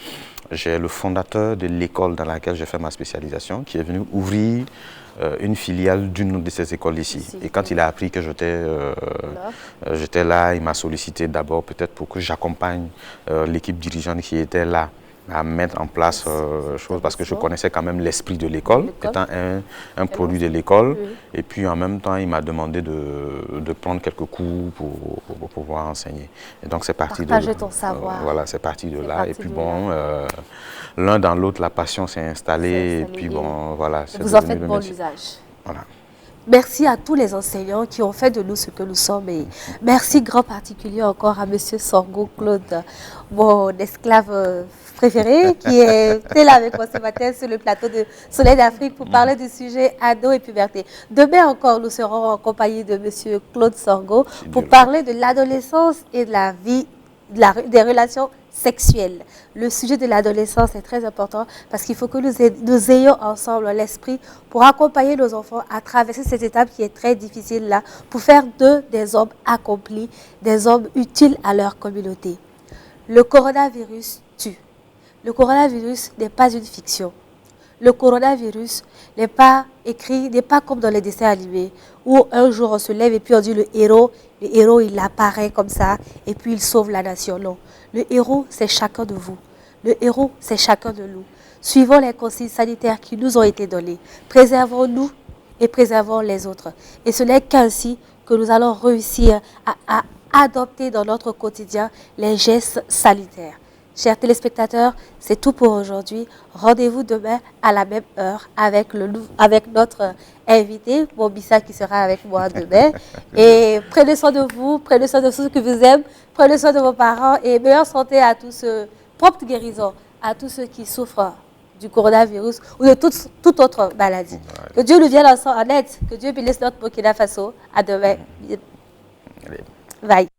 j'ai le fondateur de l'école dans laquelle j'ai fait ma spécialisation qui est venu ouvrir une filiale d'une de ces écoles ici. Et quand il a appris que j'étais là, il m'a sollicité d'abord peut-être pour que j'accompagne l'équipe dirigeante qui était là à mettre en place choses parce que je connaissais quand même l'esprit de l'école, étant un produit de l'école. Oui. Et puis en même temps, il m'a demandé de prendre quelques cours pour pouvoir enseigner. Et donc c'est parti Partager ton savoir. Voilà, c'est parti de là. Et puis bon, l'un dans l'autre, la passion s'est installée. Et puis bon, voilà. Vous en faites bon usage. Voilà. Merci à tous les enseignants qui ont fait de nous ce que nous sommes. Et merci grand particulier encore à M. Sorgho Claude, mon esclave préféré, qui était là avec moi ce matin sur le plateau de Soleil d'Afrique pour parler du sujet ado et puberté. Demain encore, nous serons en compagnie de M. Claude Sorgho pour parler de l'adolescence et de la vie, des relations sexuelles. Le sujet de l'adolescence est très important parce qu'il faut que nous ayons ensemble l'esprit pour accompagner nos enfants à traverser cette étape qui est très difficile là, pour faire d'eux des hommes accomplis, des hommes utiles à leur communauté. Le coronavirus tue. Le coronavirus n'est pas une fiction. Le coronavirus n'est pas écrit, n'est pas comme dans les dessins animés où un jour on se lève et puis on dit le héros il apparaît comme ça et puis il sauve la nation. Non, le héros c'est chacun de vous. Le héros c'est chacun de nous. Suivons les consignes sanitaires qui nous ont été données. Préservons-nous et préservons les autres. Et ce n'est qu'ainsi que nous allons réussir à adopter dans notre quotidien les gestes sanitaires. Chers téléspectateurs, c'est tout pour aujourd'hui. Rendez-vous demain à la même heure avec notre invité, Bobissa, qui sera avec moi demain. Et prenez soin de vous, prenez soin de ceux que vous aimez, prenez soin de vos parents et meilleure santé à tous, prompte guérison à tous ceux qui souffrent du coronavirus ou de toute autre maladie. Que Dieu nous vienne en aide, que Dieu bénisse notre Burkina Faso. À demain. Bye.